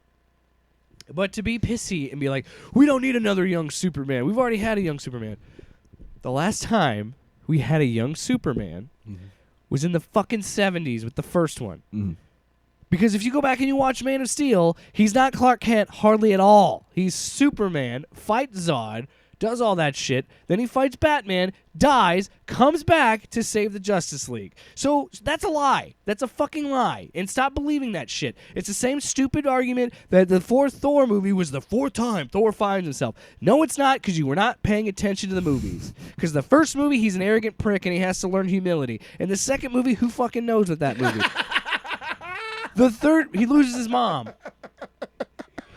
But to be pissy and be like, we don't need another young Superman. We've already had a young Superman. The last time we had a young Superman was in the fucking 70s with the first one. Mm-hmm. Because if you go back and you watch Man of Steel, he's not Clark Kent hardly at all. He's Superman, fights Zod, does all that shit. Then he fights Batman, dies, comes back to save the Justice League. So that's a lie. That's a fucking lie. And stop believing that shit. It's the same stupid argument that the fourth Thor movie was the fourth time Thor finds himself. No, it's not, because you were not paying attention to the movies. Because the first movie, he's an arrogant prick and he has to learn humility. And the second movie, who fucking knows with that movie? The third, he loses his mom.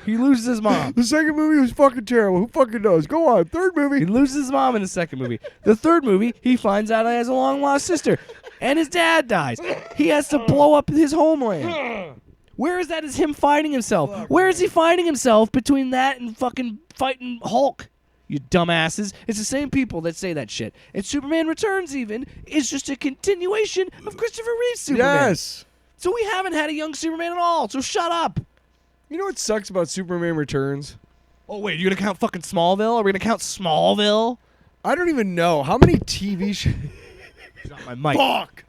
He loses his mom. The second movie was fucking terrible. Who fucking knows? Go on. Third movie. He loses his mom in the second movie. The third movie, he finds out he has a long-lost sister. And his dad dies. He has to blow up his homeland. Where is that as him fighting himself? Where is he fighting himself between that and fucking fighting Hulk? You dumbasses. It's the same people that say that shit. And Superman Returns even is just a continuation of Christopher Reeve's Superman. Yes. So we haven't had a young Superman at all. So shut up. You know what sucks about Superman Returns? Oh, wait, you gonna count fucking Smallville? Are we gonna count Smallville? I don't even know. How many TV shows? Drop my mic. Fuck!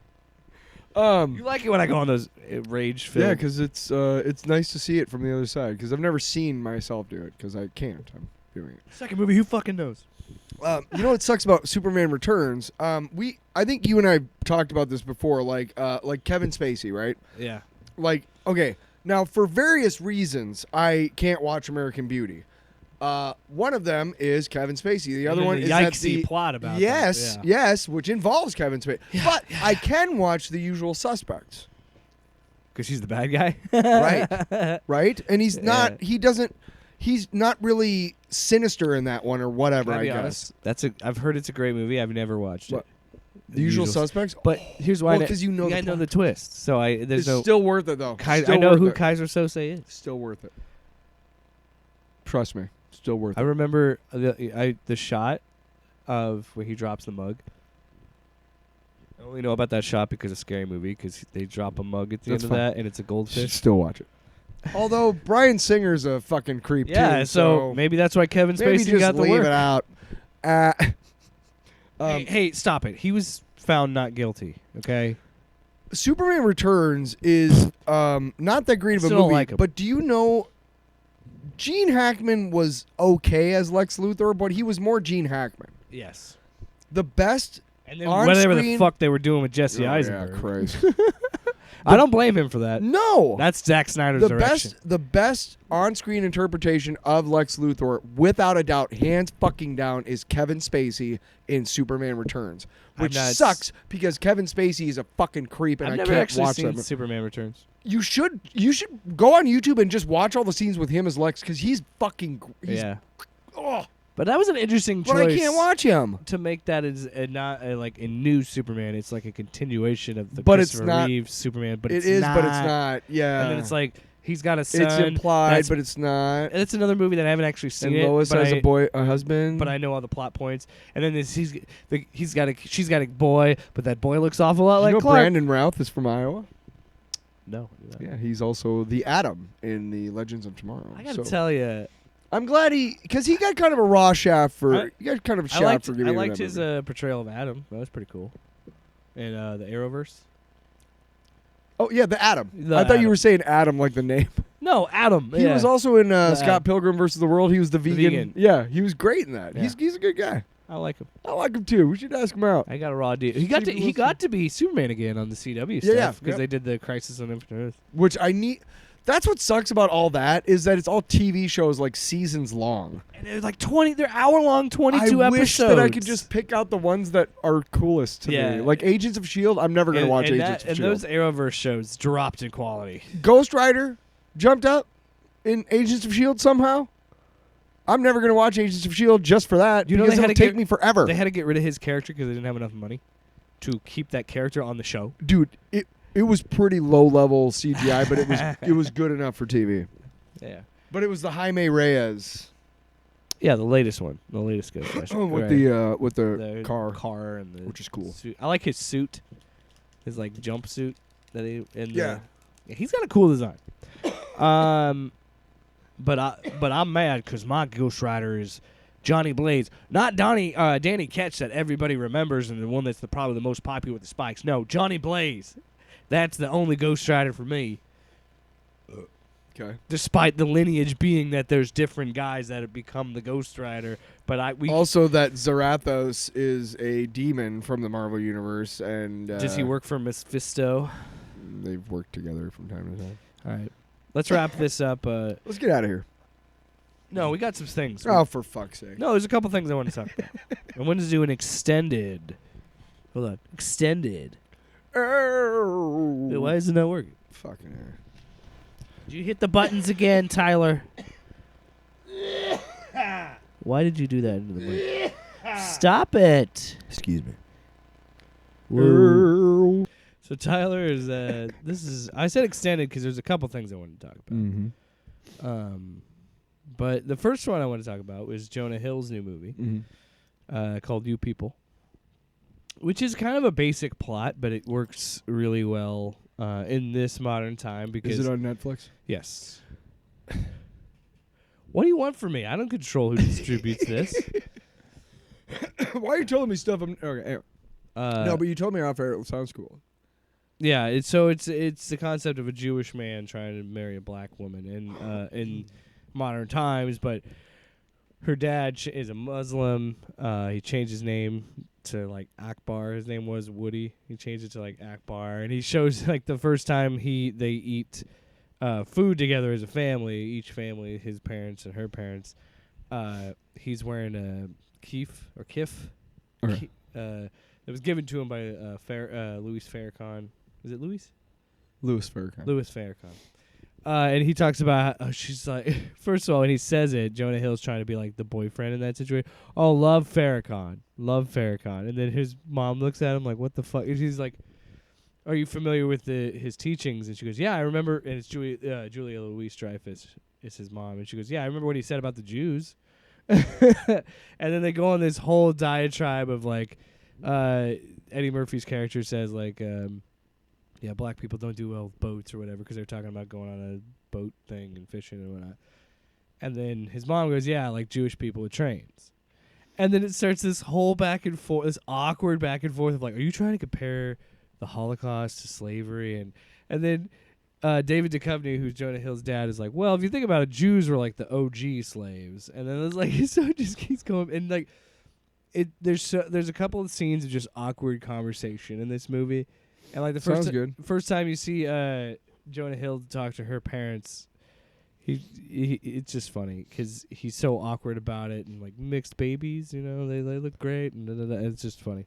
You like it when I go on those rage films? Yeah, because it's nice to see it from the other side, because I've never seen myself do it, because I can't. I'm doing it. Second movie, who fucking knows? You know what sucks about Superman Returns? I think you and I talked about this before, like Kevin Spacey, right? Yeah. Like, okay, now for various reasons, I can't watch American Beauty. One of them is Kevin Spacey. The other one is that yikesy plot about yes, that. Yeah. yes, which involves Kevin Spacey. But I can watch The Usual Suspects. Because he's the bad guy? Right, right? And he's not, he's not really sinister in that one or whatever, Can I be guess. honest? I've heard it's a great movie. I've never watched What? it. The Usual Suspects? But here's why. Well, because you know I know the twist. So there's it's no. still worth it, though. I Still know worth who it. Kaiser Sose is. Still worth it. Trust me. Still worth I it. remember the shot of where he drops the mug. I only know about that shot because of Scary Movie, because they drop a mug at the That's end of fine. that, and it's a Should goldfish. still watch it. Although Bryan Singer's a fucking creep, Yeah, too. so maybe that's why Kevin maybe Spacey just got the leave work. it out. Hey, stop it. He was found not guilty, okay? Superman Returns is not that great of a Still don't movie, like him. but do you know Gene Hackman was okay as Lex Luthor, but he was more Gene Hackman. Yes. The best And then on whatever the screen- fuck they were doing with Jesse Oh, Eisenberg. Yeah, Christ. I don't blame him for that. No. That's Zack Snyder's the direction. the best on-screen interpretation of Lex Luthor, without a doubt, hands fucking down, is Kevin Spacey in Superman Returns, which sucks because Kevin Spacey is a fucking creep, and I've I never can't actually watch seen that. Superman Returns. You should go on YouTube and just watch all the scenes with him as Lex, because he's fucking. Yeah. Oh, But that was an interesting choice. but I can't watch him. To make that as not like a new Superman. It's like a continuation of the But it's Christopher not- Reeve Superman. But It it's is, not. but it's not. Yeah. And then it's like he's got a son. it's implied, that's- but it's not. It's another movie that I haven't actually seen. And it, Lois but has a husband. But I know all the plot points. And then she's got a boy, but that boy looks awful lot you like know Clark. Brandon Routh is from Iowa. No. Yeah, he's also the Atom in the Legends of Tomorrow. I gotta So tell you, I'm glad because he got kind of a raw shaft for. I- he got kind of a I shaft for giving. liked him that his movie. portrayal of Adam. That was pretty cool. And the Arrowverse. Oh yeah, the Atom. The I thought you Atom. were saying Adam like the name. No, Adam. He yeah. was also in Scott Atom. Pilgrim versus the World. He was the vegan. vegan. Yeah, he was great in that. Yeah. He's a good guy. I like him. I like him too. We should ask him out. I got a raw deal. He got Stephen he Wilson. got to be Superman again on the CW Yeah, stuff yeah, because yep. they did the Crisis on Infinite Earth. Which I need. That's what sucks about all that is that it's all TV shows like seasons long. And they're like 20. They're hour-long, 22 I episodes. wish that I could just pick out the ones that are coolest to Yeah. me. Like Agents of S.H.I.E.L.D. I'm never going to watch and Agents of and S.H.I.E.L.D. those Arrowverse shows dropped in quality. Ghost Rider jumped up in Agents of S.H.I.E.L.D. somehow. I'm never gonna watch Agents of S.H.I.E.L.D. just for that. You know, because they had it'll to take me forever. They had to get rid of his character because they didn't have enough money to keep that character on the show. Dude, it was pretty low level CGI, but it was good enough for TV. Yeah. But it was the Jaime Reyes. Yeah, the latest one, the latest Ghostbuster. with the car and the which is cool. Suit. I like his suit, his like jumpsuit that Yeah, he's got a cool design. But I'm mad because my Ghost Rider is Johnny Blaze, not Danny Ketch that everybody remembers and the one that's probably the most popular with the spikes. No, Johnny Blaze. That's the only Ghost Rider for me. Okay. Despite the lineage being that there's different guys that have become the Ghost Rider, but also that Zarathos is a demon from the Marvel universe, and does he work for Mephisto? They've worked together from time to time. All right, let's wrap this up. Let's get out of here. No, we got some things. Oh, for fuck's sake! No, there's a couple things I want to talk about. I wanted to do an extended. Hold on, extended. Why is it not working? Fucking air. Did you hit the buttons again, Tyler? Why did you do that into the mic? Stop it. Excuse me. Whoa. So Tyler is I said extended because there's a couple things I wanted to talk about. Mm-hmm. But the first one I want to talk about was Jonah Hill's new movie called You People, which is kind of a basic plot, but it works really well in this modern time. Because is it on Netflix? Yes. What do you want from me? I don't control who distributes this. Why are you telling me stuff? Okay. No, but you told me off air. It sounds cool. Yeah, it's the concept of a Jewish man trying to marry a black woman in modern times, but her dad is a Muslim. He changed his name to like Akbar. His name was Woody. He changed it to like Akbar, and he shows like the first time they eat food together as a family. Each family, his parents and her parents. He's wearing a kif. Okay. It was given to him by Louis Farrakhan. Is it Louis? Louis Farrakhan. Louis Farrakhan. And he talks about how she's like, first of all, when he says it, Jonah Hill's trying to be like the boyfriend in that situation. Oh, love Farrakhan. And then his mom looks at him like, what the fuck? And she's like, are you familiar with his teachings? And she goes, yeah, I remember. And it's Julia Louis-Dreyfus is his mom. And she goes, yeah, I remember what he said about the Jews. And then they go on this whole diatribe of like, Eddie Murphy's character says like, yeah, black people don't do well with boats or whatever because they're talking about going on a boat thing and fishing and whatnot. And then his mom goes, yeah, like Jewish people with trains. And then it starts this whole back and forth, this awkward back and forth of like, are you trying to compare the Holocaust to slavery? And then David Duchovny, who's Jonah Hill's dad, is like, well, if you think about it, Jews were like the OG slaves. And then it's like, so it just keeps going. And like, there's a couple of scenes of just awkward conversation in this movie. And like the first time you see Jonah Hill talk to her parents, it's just funny because he's so awkward about it and like mixed babies, you know, they look great and it's just funny.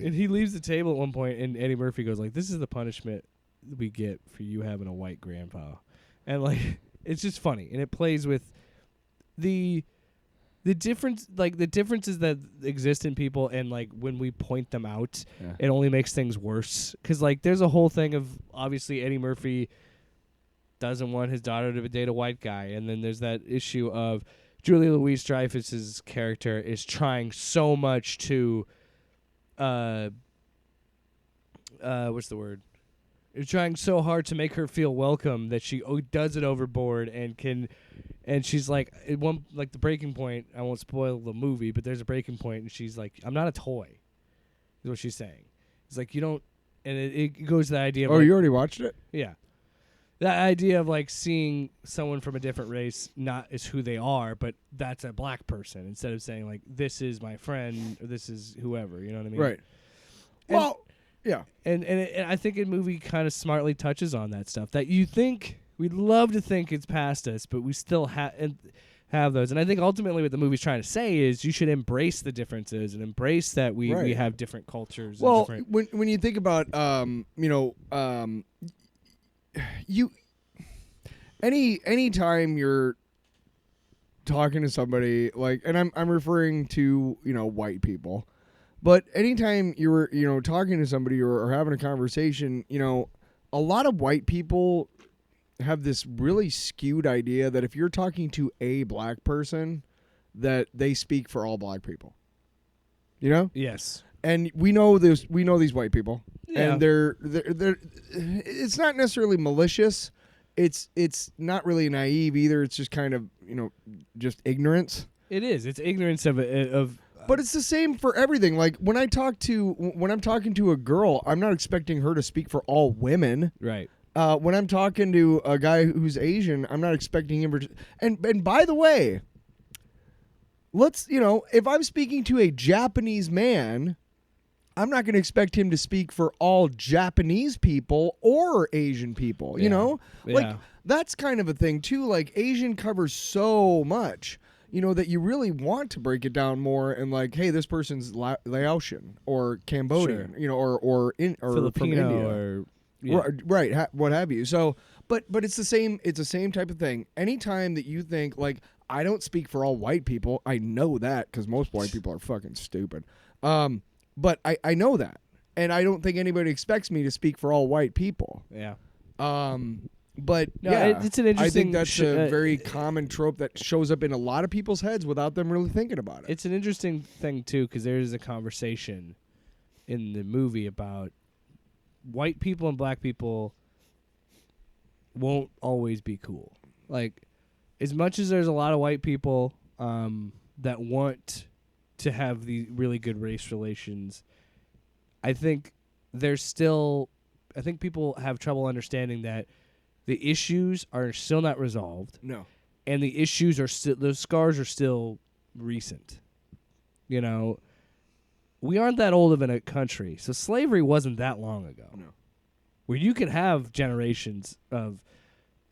And he leaves the table at one point, and Eddie Murphy goes like, "This is the punishment we get for you having a white grandpa," and like it's just funny, and it plays with the difference, like the differences that exist in people, and like when we point them out, it only makes things worse. Because like there's a whole thing of obviously Eddie Murphy doesn't want his daughter to date a white guy, and then there's that issue of Julia Louis-Dreyfus's character is trying so much to, what's the word? Is trying so hard to make her feel welcome that she does it overboard and she's like, the breaking point, I won't spoil the movie, but there's a breaking point, and she's like, I'm not a toy, is what she's saying. It's like, you don't, and it goes to the idea of you already watched it? Yeah. That idea of like seeing someone from a different race not as who they are, but that's a black person, instead of saying like, this is my friend, or this is whoever, you know what I mean? Right. And, well, yeah. And I think the movie kind of smartly touches on that stuff that you think, we'd love to think it's past us, but we still have those. And I think ultimately what the movie's trying to say is you should embrace the differences and embrace that we have different cultures. Well, and when you think about, any time you're talking to somebody, like, and I'm referring to, white people, but anytime you're, talking to somebody or having a conversation, a lot of white people have this really skewed idea that if you're talking to a black person, that they speak for all black people. Yes. And we know this. We know these white people, Yeah. and they're. It's not necessarily malicious. It's not really naive either. It's just kind of just ignorance. It is. It's ignorance of. But it's the same for everything. Like when I'm talking to a girl, I'm not expecting her to speak for all women. Right. When I'm talking to a guy who's Asian, I'm not expecting him to. And by the way, if I'm speaking to a Japanese man, I'm not going to expect him to speak for all Japanese people or Asian people, Yeah. Like, that's kind of a thing, too. Like, Asian covers so much, that you really want to break it down more and, like, hey, this person's Laotian or Cambodian, Sure. or Filipino from India. or... Yeah. Right, what have you. So, but it's the same type of thing. Anytime that you think, like, I don't speak for all white people, I know that because most white people are fucking stupid. But I know that, and I don't think anybody expects me to speak for all white people. Yeah. But No, yeah, it's an interesting. I think that's a very common trope that shows up in a lot of people's heads without them really thinking about it. It's an interesting thing too, because there is a conversation in the movie about white people and black people won't always be cool. Like, as much as there's a lot of white people that want to have the really good race relations, I think people have trouble understanding that the issues are still not resolved. No. And the issues are still, those scars are still recent. We aren't that old of a country, so slavery wasn't that long ago. No. Where you could have generations of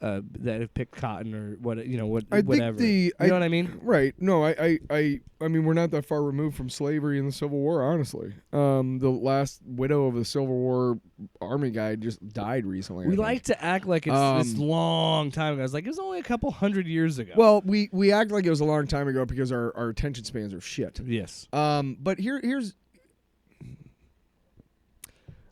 that have picked cotton or whatever. You know what I mean? Right. No, I mean, we're not that far removed from slavery and the Civil War, honestly. The last widow of the Civil War army guy just died recently. We like to act like it's this long time ago. I was like, it was only a couple hundred years ago. Well, we act like it was a long time ago because our attention spans are shit. Yes. But here's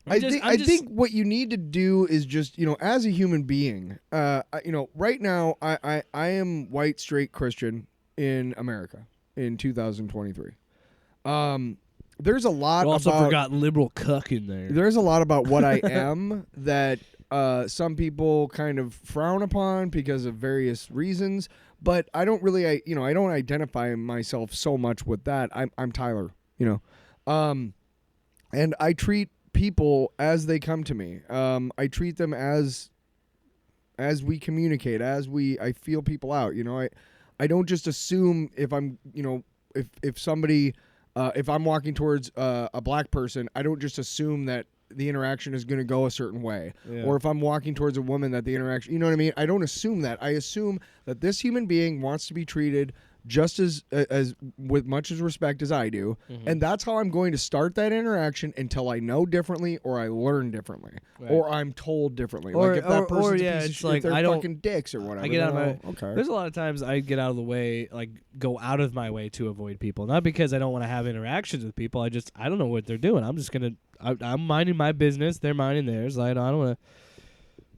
I think what you need to do is just, as a human being, right now I am white, straight Christian in America in 2023. There's a lot. You also forgot liberal cuck in there. There's a lot about what I am that some people kind of frown upon because of various reasons, but I don't really, I don't identify myself so much with that. I'm Tyler, and I treat people as they come to me. I treat them as we communicate, I feel people out. I don't just assume if I'm, if somebody, if I'm walking towards a black person, I don't just assume that the interaction is going to go a certain way. Yeah. Or if I'm walking towards a woman, that the interaction, you know what I mean? I don't assume that. I assume that this human being wants to be treated just as with much as respect as I do, and that's how I'm going to start that interaction until I know differently, or I learn differently, or I'm told differently. Or, like if that person's a piece of it's shit, like if they're I don't fucking dicks or whatever. I get out of my. Okay. There's a lot of times I get out of the way, like go out of my way to avoid people, not because I don't want to have interactions with people. I don't know what they're doing. I'm just gonna. I'm minding my business. They're minding theirs. I don't want to.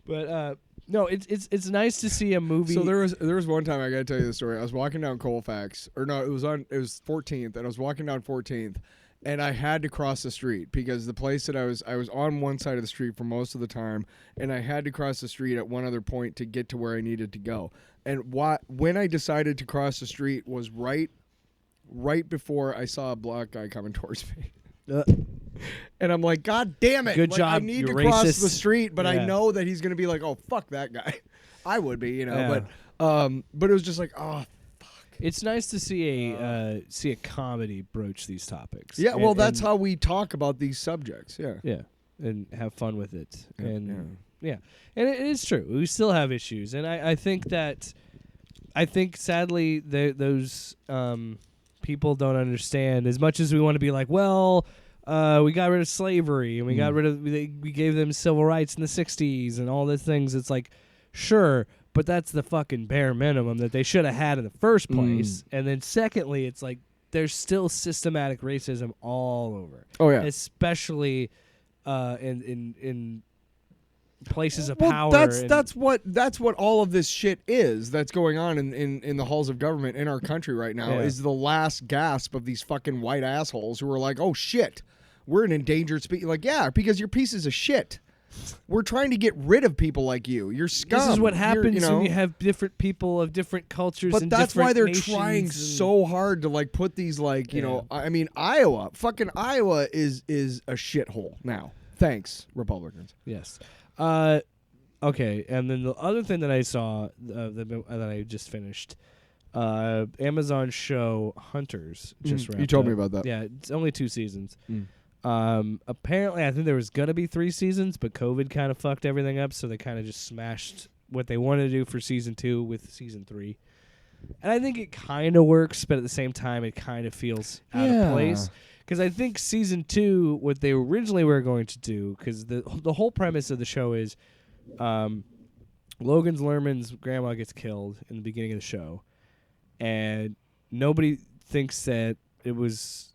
But no, it's nice to see a movie. So there was one time, I gotta tell you the story. I was walking down Colfax, or no, it was 14th, and I was walking down 14th, and I had to cross the street because the place that I was on one side of the street for most of the time, and I had to cross the street at one other point to get to where I needed to go. And when I decided to cross the street was right before I saw a black guy coming towards me. And I'm like, God damn it. Good like, job, I need to racist. cross the street, but Yeah. I know that he's going to be like, oh, fuck that guy. I would be, Yeah. But it was just like, oh, fuck. It's nice to see a comedy broach these topics. Yeah, well, that's how we talk about these subjects. Yeah. Yeah, and have fun with it. Yeah, And and it is true. We still have issues, and I think sadly those people don't understand as much as we want to be like, well, we got rid of slavery and we got rid of we gave them civil rights in the 60s and all these things. It's like, sure, but that's the fucking bare minimum that they should have had in the first place. And then secondly, it's like there's still systematic racism all over. Oh yeah, especially in places of well, power. That's what all of this shit is that's going on in the halls of government in our country right now. Is the last gasp of these fucking white assholes who are like, oh shit, we're an endangered species. Like, yeah, because you're pieces of shit. We're trying to get rid of people like you. You're scum. This is what happens when you have different people of different cultures. But and that's different why they're nations trying so hard to like put these like, you know, I mean, Iowa is a shithole now. Thanks, Republicans. Yes. Okay, and then the other thing that I saw that I just finished, Amazon show Hunters just wrapped You told up. me about that. Yeah, it's only 2 seasons. Apparently, I think there was gonna be 3 seasons, but COVID kind of fucked everything up, so they kind of just smashed what they wanted to do for season 2 with season 3. And I think it kind of works, but at the same time, it kind of feels out of place. Because I think season 2, what they originally were going to do, because the whole premise of the show is Logan Lerman's grandma gets killed in the beginning of the show, and nobody thinks that it was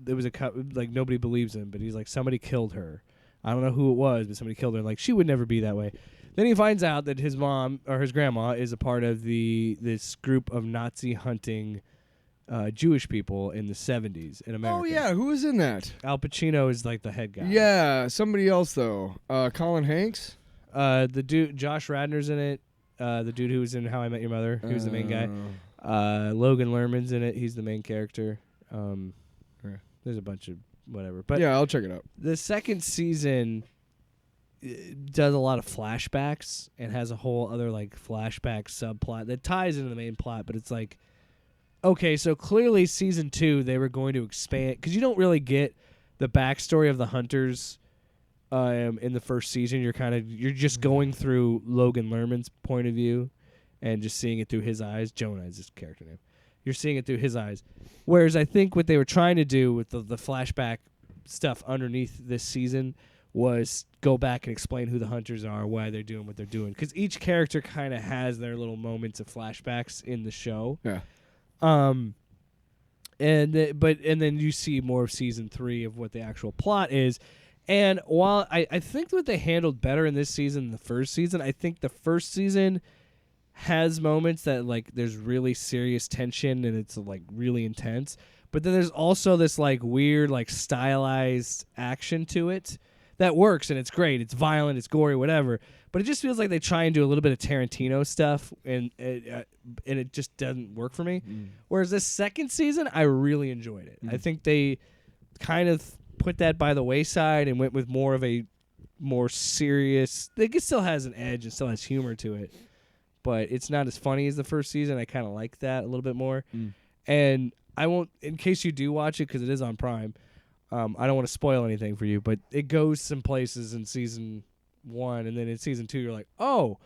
like nobody believes him, but he's like, somebody killed her. I don't know who it was, but somebody killed her. Like, she would never be that way. Then he finds out that his mom or his grandma is a part of this group of Nazi hunting Jewish people in the 70s in America. Oh yeah, who is in that? Al Pacino is like the head guy. Yeah, somebody else though. Colin Hanks. The dude Josh Radnor's in it. The dude who was in How I Met Your Mother, he was the main guy. Logan Lerman's in it. He's the main character. There's a bunch of whatever. But yeah, I'll check it out. The second season does a lot of flashbacks and has a whole other like flashback subplot that ties into the main plot, but it's like, okay, so clearly season 2 they were going to expand, because you don't really get the backstory of the hunters in the first season. You're just going through Logan Lerman's point of view and just seeing it through his eyes. Jonah is his character name. You're seeing it through his eyes. Whereas I think what they were trying to do with the flashback stuff underneath this season was go back and explain who the hunters are, why they're doing what they're doing. Because each character kind of has their little moments of flashbacks in the show. Yeah. And then you see more of season 3 of what the actual plot is. And while I think what they handled better in this season than the first season, I think the first season has moments that like there's really serious tension and it's like really intense. But then there's also this like weird like stylized action to it that works, and it's great. It's violent, it's gory, whatever. But it just feels like they try and do a little bit of Tarantino stuff, and it just doesn't work for me. Whereas this second season, I really enjoyed it. I think they kind of put that by the wayside and went with more of a more serious. It still has an edge and still has humor to it, but it's not as funny as the first season. I kind of like that a little bit more. And I won't, in case you do watch it, because it is on Prime. I don't want to spoil anything for you, but it goes some places in season 1, and then in season 2, you're like, oh,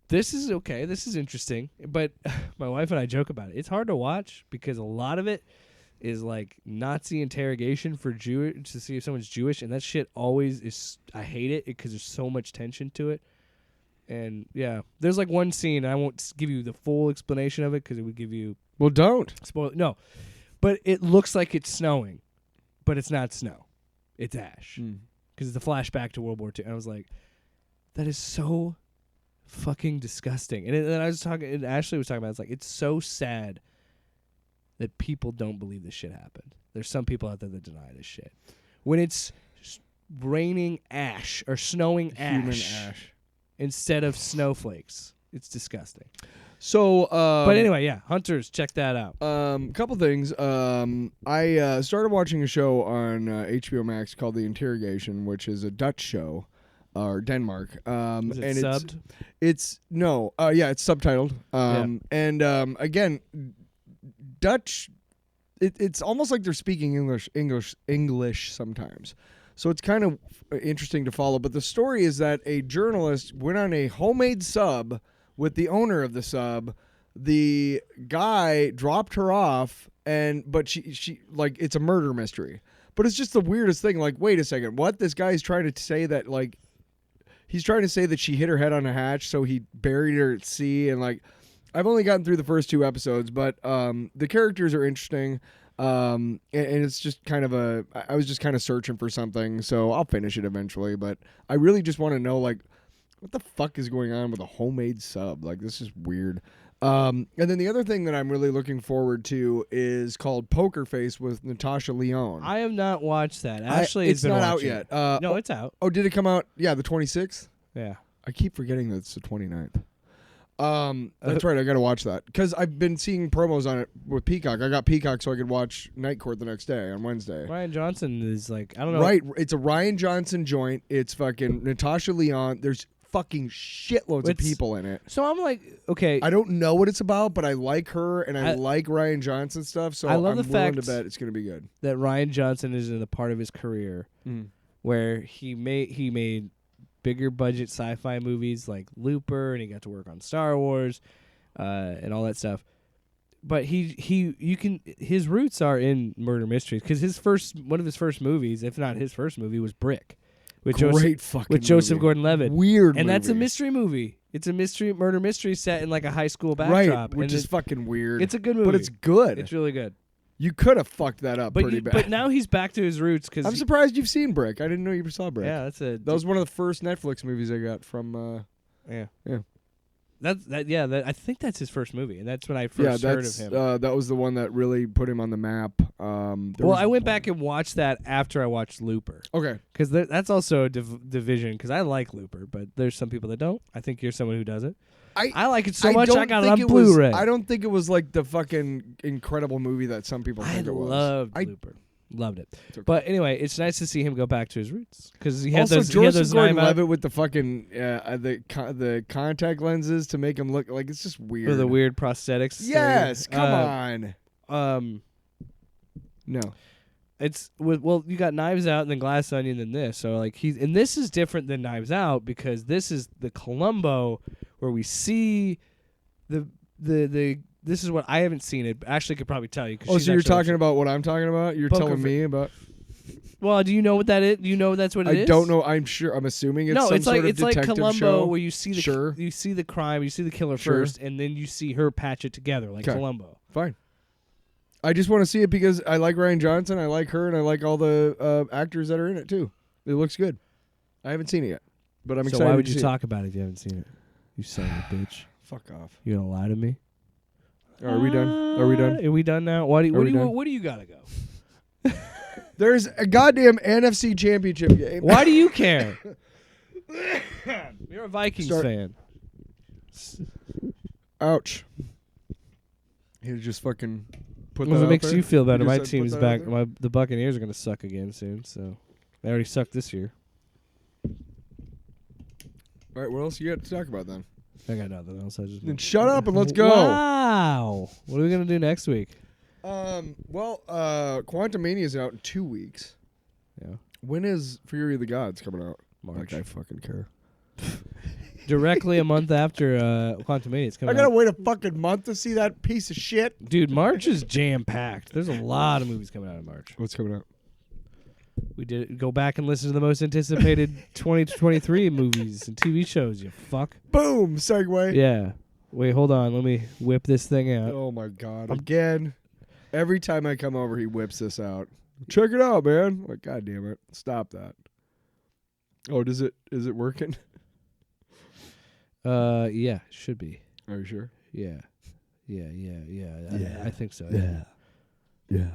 this is okay. This is interesting. But my wife and I joke about it. It's hard to watch because a lot of it is like Nazi interrogation for Jewish to see if someone's Jewish, and that shit always is. I hate it because there's so much tension to it. And yeah, there's like one scene. I won't give you the full explanation of it because it would give you. Well, don't spoil. No, but it looks like it's snowing. But it's not snow. It's ash. Because it's a flashback to World War II. And I was like, that is so fucking disgusting. And then I was talking, and Ashley was talking about, it's like, it's so sad that people don't believe this shit happened. There's some people out there that deny this shit. When it's raining ash or snowing ash instead of snowflakes, it's disgusting. So, but anyway, yeah, Hunters, check that out. Couple things. I started watching a show on HBO Max called The Interrogation, which is a Dutch show, or Denmark. Is it and subbed? It's subtitled. And again, Dutch. It's almost like they're speaking English sometimes. So it's kind of interesting to follow. But the story is that a journalist went on a homemade sub with the owner of the sub. The guy dropped her off, but she like, it's a murder mystery. But it's just the weirdest thing. Like, wait a second, what? This guy's trying to say that like he's trying to say that she hit her head on a hatch, so he buried her at sea. And like, I've only gotten through the first 2 episodes, but the characters are interesting. And it's just kind of I was just kind of searching for something, so I'll finish it eventually. But I really just want to know, like, what the fuck is going on with a homemade sub? Like, this is weird. And then the other thing that I'm really looking forward to is called Poker Face with Natasha Lyonne. I have not watched that. Ashley it's has been not out watching yet. it. No, it's out. Oh, did it come out? Yeah, the 26th? Yeah. I keep forgetting that it's the 29th. That's right. I got to watch that because I've been seeing promos on it with Peacock. I got Peacock so I could watch Night Court the next day on Wednesday. Ryan Johnson is like, I don't know. Right. It's a Ryan Johnson joint. It's fucking Natasha Lyonne. There's fucking shitloads of people in it. So I'm like, okay. I don't know what it's about, but I like her and I like Ryan Johnson stuff. So I love I'm the willing fact to bet it's going to be good. That Ryan Johnson is in a part of his career where he made bigger budget sci-fi movies like Looper, and he got to work on Star Wars and all that stuff. But his roots are in murder mysteries because one of his first movies, if not his first movie, was Brick. With Joseph Gordon-Levitt. Weird movie. And that's a mystery movie. It's a murder mystery set in like a high school backdrop. Right, which is fucking weird. It's a good movie. But it's good. It's really good. You could have fucked that up pretty bad. But now he's back to his roots. I'm surprised you've seen Brick. I didn't know you saw Brick. Yeah, that was one of the first Netflix movies I got from... Yeah. Yeah. I think that's his first movie, and that's when I first heard of him. That was the one that really put him on the map. I went back and watched that after I watched Looper. Okay. Because that's also a division, because I like Looper, but there's some people that don't. I think you're someone who doesn't. I like it so much, I got it on Blu-ray. I don't think it was like the fucking incredible movie that some people think it was. I loved Looper. Loved it. Okay. But anyway, it's nice to see him go back to his roots because he had also, those. Joseph Gordon-Levitt with the fucking the contact lenses to make him look like it's just weird. With the weird prosthetics. Yes, come on. No. It's you got Knives Out and then Glass Onion and this. So like and this is different than Knives Out because this is the Columbo where we see the this is what I haven't seen it. Ashley could probably tell you. Oh, so you're talking about what I'm talking about? You're telling me about... Well, do you know what that is? Do you know that's what it is? I don't know. I'm sure. I'm assuming it's some sort of detective like Columbo show. where you see the crime, you see the killer first, and then you see her patch it together like Columbo. Fine. I just want to see it because I like Ryan Johnson, I like her, and I like all the actors that are in it too. It looks good. I haven't seen it yet, but I'm excited. So why would you talk about it if you haven't seen it? You son of a bitch. Fuck off. You gonna lie to me? Are we done? Are we done? Are we done now? Where do you gotta go? There's a goddamn NFC Championship game. Why do you care? You're a Vikings fan. Ouch. You just fucking put that Well, if it out makes there? you feel better, You my just said team's put that back. out The Buccaneers are gonna suck again soon. So they already sucked this year. All right, what else you got to talk about then? I got nothing else. Then shut up and let's go. Wow. What are we gonna do next week? Quantumania is out in 2 weeks. Yeah. When is Fury of the Gods coming out? March. Like I fucking care. Directly a month after Quantumania is coming out. I gotta wait a fucking month to see that piece of shit. Dude, March is jam-packed. There's a lot of movies coming out in March. What's coming out? We did go back and listen to the most anticipated 2023 movies and TV shows, you fuck. Boom! Segue. Yeah. Wait, hold on. Let me whip this thing out. Oh my god. Again. Every time I come over, he whips this out. Check it out, man. Like, god damn it. Stop that. Oh, is it working? Yeah, it should be. Are you sure? Yeah. Yeah. I think so. Yeah.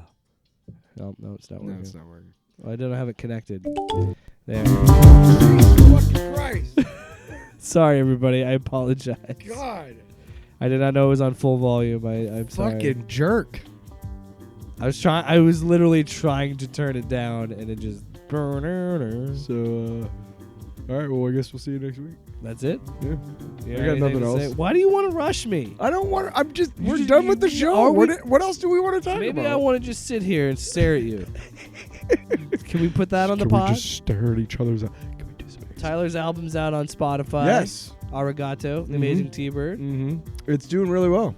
No, it's not working. No, it's not working. I don't have it connected. There. Fucking Christ. Sorry, everybody. I apologize. God. I did not know it was on full volume. I'm sorry. Fucking jerk. I was literally trying to turn it down, and it just. So, all right. Well, I guess we'll see you next week. That's it. Yeah. I got nothing else. Why do you want to rush me? I don't want to. We're done with the show. What else do we want to talk about? Maybe I want to just sit here and stare at you. Can we put that on the pod? Can we just stare at each other's eyes? Can we do some Tyler's album's out on Spotify. Yes. Arigato, the Amazing T-Bird. Mm-hmm. It's doing really well.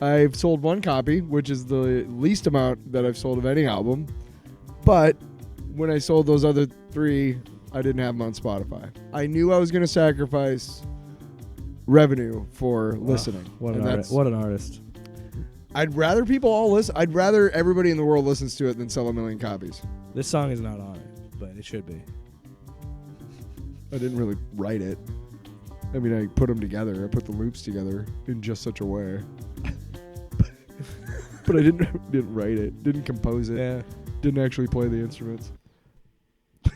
I've sold one copy, which is the least amount that I've sold of any album. But when I sold those other 3, I didn't have them on Spotify. I knew I was going to sacrifice revenue for listening. What an artist. I'd rather people all listen. I'd rather everybody in the world listens to it than sell 1 million copies. This song is not on it, but it should be. I didn't really write it. I mean, I put them together. I put the loops together in just such a way. But I didn't write it. Didn't compose it. Yeah. Didn't actually play the instruments.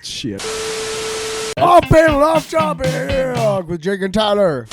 Shit. Off Panel, Off Topic with Jake and Tyler.